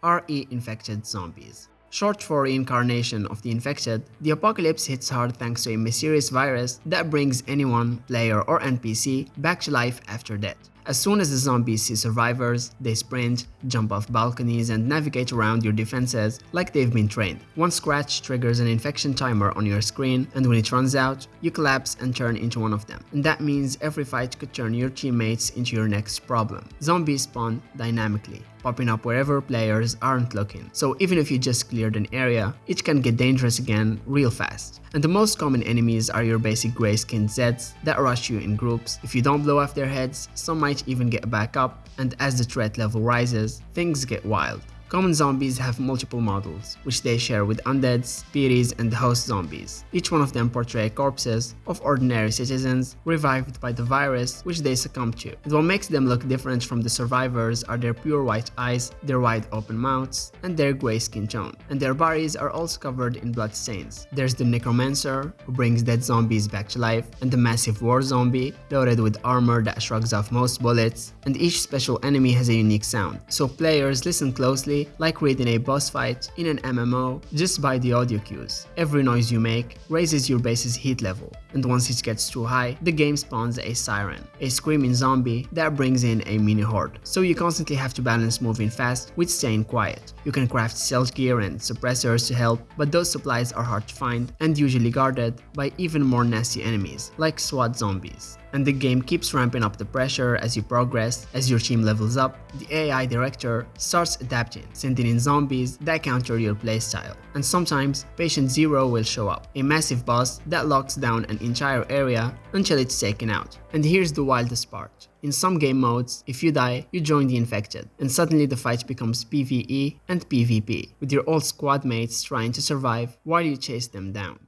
Speaker 1: Re-infected zombies. Short for reincarnation of the infected, the apocalypse hits hard thanks to a mysterious virus that brings anyone, player or NPC, back to life after death. As soon as the zombies see survivors, they sprint, jump off balconies, and navigate around your defenses like they've been trained. One scratch triggers an infection timer on your screen, and when it runs out, you collapse and turn into one of them. And that means every fight could turn your teammates into your next problem. Zombies spawn dynamically, popping up wherever players aren't looking. So even if you just cleared an area, it can get dangerous again real fast. And the most common enemies are your basic grey-skinned Zeds that rush you in groups. If you don't blow off their heads, some might even get back up, and as the threat level rises, things get wild. Common zombies have multiple models, which they share with undeads, peeries, and host zombies. Each one of them portray corpses of ordinary citizens revived by the virus which they succumb to. And what makes them look different from the survivors are their pure white eyes, their wide open mouths, and their grey skin tone. And their bodies are also covered in blood stains. There's the necromancer, who brings dead zombies back to life, and the massive war zombie, loaded with armor that shrugs off most bullets. And each special enemy has a unique sound, so players listen closely, like reading a boss fight in an MMO, just by the audio cues. Every noise you make raises your base's heat level, and once it gets too high, the game spawns a siren, a screaming zombie that brings in a mini horde. So you constantly have to balance moving fast with staying quiet. You can craft stealth gear and suppressors to help, but those supplies are hard to find and usually guarded by even more nasty enemies, like SWAT zombies. And the game keeps ramping up the pressure as you progress. As your team levels up, the AI director starts adapting, sending in zombies that counter your playstyle. And sometimes, Patient Zero will show up, a massive boss that locks down an entire area until it's taken out. And here's the wildest part. In some game modes, if you die, you join the infected, and suddenly the fight becomes PvE and PvP, with your old squad mates trying to survive while you chase them down.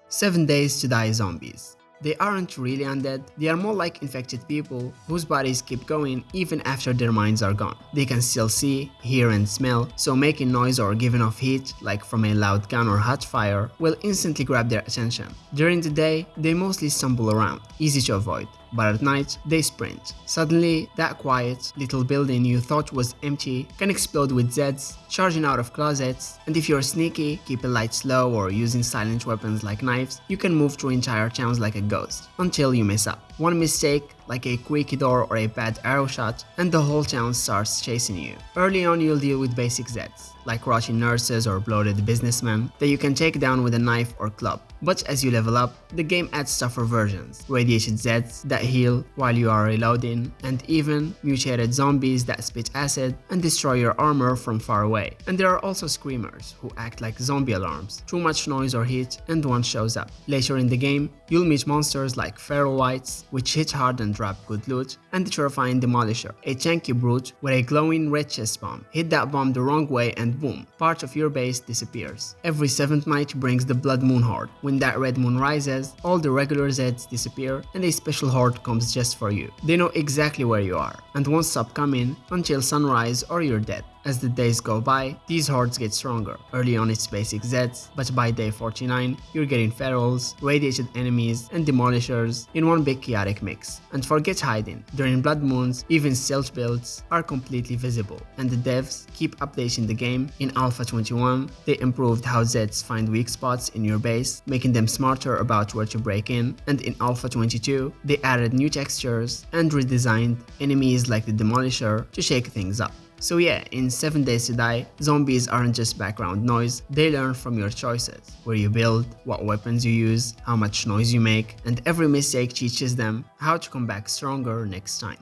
Speaker 1: 7 Days to Die Zombies. They aren't really undead, they are more like infected people whose bodies keep going even after their minds are gone. They can still see, hear and smell, so making noise or giving off heat, like from a loud gun or hot fire, will instantly grab their attention. During the day, they mostly stumble around, easy to avoid. But at night, they sprint. Suddenly, that quiet, little building you thought was empty can explode with Zeds, charging out of closets, and if you're sneaky, keep a light slow or using silent weapons like knives, you can move through entire towns like a ghost, until you mess up. One mistake, like a creaky door or a bad arrow shot, and the whole town starts chasing you. Early on you'll deal with basic Zeds, like rotting nurses or bloated businessmen that you can take down with a knife or club. But as you level up, the game adds tougher versions, radiated Zeds that heal while you are reloading, and even mutated zombies that spit acid and destroy your armor from far away. And there are also screamers, who act like zombie alarms, too much noise or heat, and one shows up. Later in the game, you'll meet monsters like feral whites, which hit hard and drop good loot, and the terrifying Demolisher, a tanky brute with a glowing red chest bomb. Hit that bomb the wrong way and boom, part of your base disappears. Every 7th night brings the Blood Moon Horde. When that red moon rises, all the regular Zeds disappear and a special horde comes just for you. They know exactly where you are and won't stop coming until sunrise or you're dead. As the days go by, these hordes get stronger. Early on it's basic Zeds, but by day 49, you're getting ferals, radiated enemies, and demolishers in one big chaotic mix. And forget hiding. During blood moons, even stealth builds are completely visible, and the devs keep updating the game. In Alpha 21, they improved how Zeds find weak spots in your base, making them smarter about where to break in, and in Alpha 22, they added new textures and redesigned enemies like the Demolisher to shake things up. So yeah, in 7 Days to Die, zombies aren't just background noise, they learn from your choices, where you build, what weapons you use, how much noise you make, and every mistake teaches them how to come back stronger next time.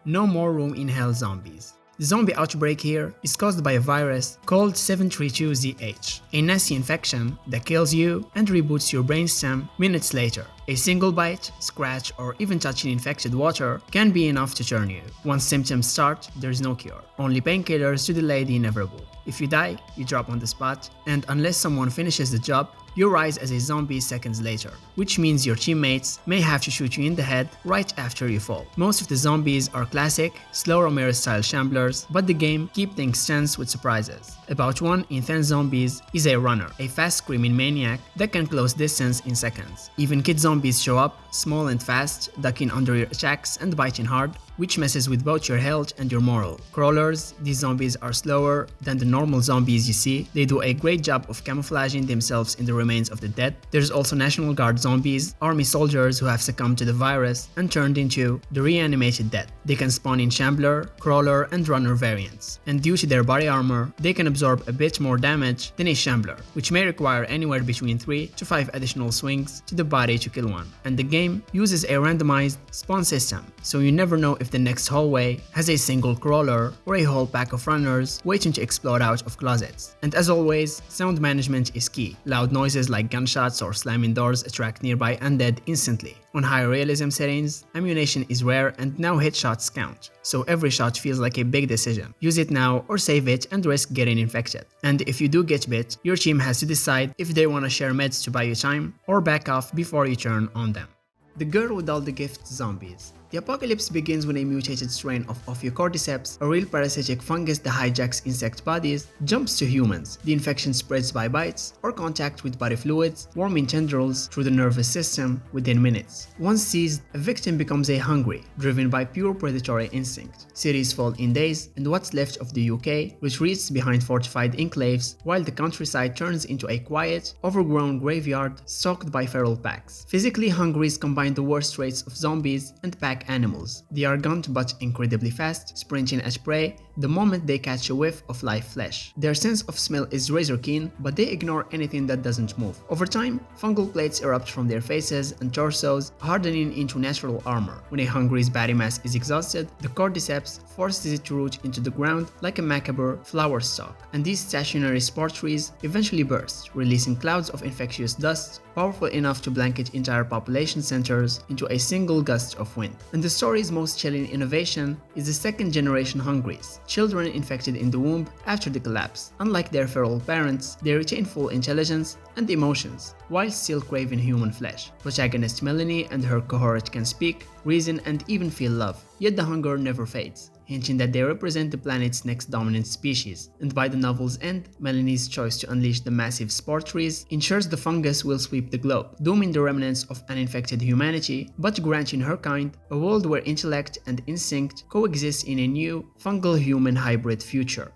Speaker 1: No more room in hell zombies. The zombie outbreak here is caused by a virus called 732ZH, a nasty infection that kills you and reboots your brainstem minutes later. A single bite, scratch, or even touching infected water can be enough to turn you. Once symptoms start, there's no cure, only painkillers to delay the inevitable. If you die, you drop on the spot, and unless someone finishes the job, you rise as a zombie seconds later, which means your teammates may have to shoot you in the head right after you fall. Most of the zombies are classic, slow Romero-style shamblers, but the game keeps things tense with surprises. About 1 in 10 zombies is a runner, a fast screaming maniac that can close distance in seconds. Even kid zombies show up, small and fast, ducking under your attacks and biting hard, which messes with both your health and your morale. Crawlers, these zombies are slower than the normal zombies you see. They do a great job of camouflaging themselves in the remains of the dead. There's also National Guard zombies, army soldiers who have succumbed to the virus and turned into the reanimated dead. They can spawn in Shambler, Crawler, and Runner variants, and due to their body armor, they can absorb a bit more damage than a Shambler, which may require anywhere between 3 to 5 additional swings to the body to kill one. And the game uses a randomized spawn system, so you never know if the next hallway has a single crawler or a whole pack of runners waiting to explode out of closets. And as always, sound management is key. Loud noises like gunshots or slamming doors attract nearby undead instantly. On higher realism settings, ammunition is rare and now headshots count, so every shot feels like a big decision. Use it now or save it and risk getting infected. And if you do get bit, your team has to decide if they want to share meds to buy you time or back off before you turn on them. The girl with all the gifts zombies. The apocalypse begins when a mutated strain of Ophiocordyceps, a real parasitic fungus that hijacks insect bodies, jumps to humans. The infection spreads by bites or contact with body fluids, warming tendrils through the nervous system within minutes. Once seized, a victim becomes a hungry, driven by pure predatory instinct. Cities fall in days, and what's left of the UK retreats behind fortified enclaves, while the countryside turns into a quiet, overgrown graveyard stalked by feral packs. Physically hungries combine the worst traits of zombies and pack animals. They are gaunt but incredibly fast, sprinting at prey the moment they catch a whiff of live flesh. Their sense of smell is razor keen, but they ignore anything that doesn't move. Over time, fungal plates erupt from their faces and torsos, hardening into natural armor. When a hungry's body mass is exhausted, the cordyceps forces it to root into the ground like a macabre flower stalk, and these stationary spore trees eventually burst, releasing clouds of infectious dust powerful enough to blanket entire population centers into a single gust of wind. And the story's most chilling innovation is the second generation hungries, children infected in the womb after the collapse. Unlike their feral parents, they retain full intelligence and emotions, while still craving human flesh. Protagonist Melanie and her cohort can speak, reason, and even feel love, yet the hunger never fades, hinting that they represent the planet's next dominant species. And by the novel's end, Melanie's choice to unleash the massive spore trees ensures the fungus will sweep the globe, dooming the remnants of uninfected humanity, but granting her kind a world where intellect and instinct coexist in a new, fungal-human hybrid future.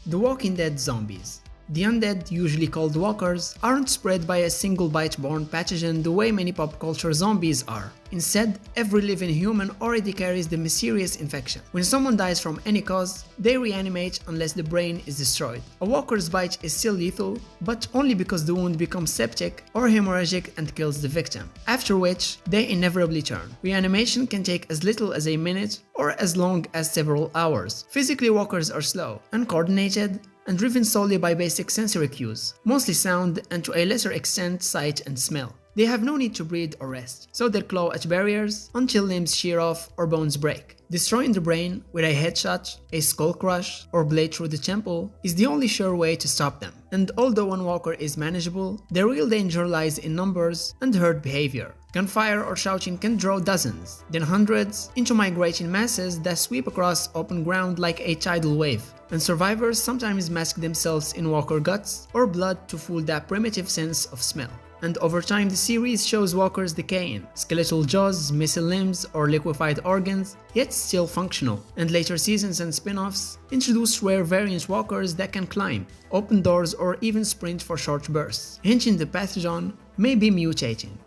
Speaker 1: The Walking Dead zombies. The undead, usually called walkers, aren't spread by a single bite-borne pathogen the way many pop culture zombies are. Instead, every living human already carries the mysterious infection. When someone dies from any cause, they reanimate unless the brain is destroyed. A walker's bite is still lethal, but only because the wound becomes septic or hemorrhagic and kills the victim, after which they inevitably turn. Reanimation can take as little as a minute or as long as several hours. Physically, walkers are slow, uncoordinated, and driven solely by basic sensory cues, mostly sound and to a lesser extent sight and smell. They have no need to breathe or rest, so they claw at barriers until limbs shear off or bones break. Destroying the brain with a headshot, a skull crush, or blade through the temple is the only sure way to stop them. And although one walker is manageable, the real danger lies in numbers and herd behavior. Gunfire or shouting can draw dozens, then hundreds, into migrating masses that sweep across open ground like a tidal wave. And survivors sometimes mask themselves in walker guts or blood to fool that primitive sense of smell. And over time the series shows walkers decaying, skeletal jaws, missing limbs, or liquefied organs, yet still functional. And later seasons and spin-offs introduce rare variant walkers that can climb, open doors, or even sprint for short bursts, hinting the pathogen may be mutating.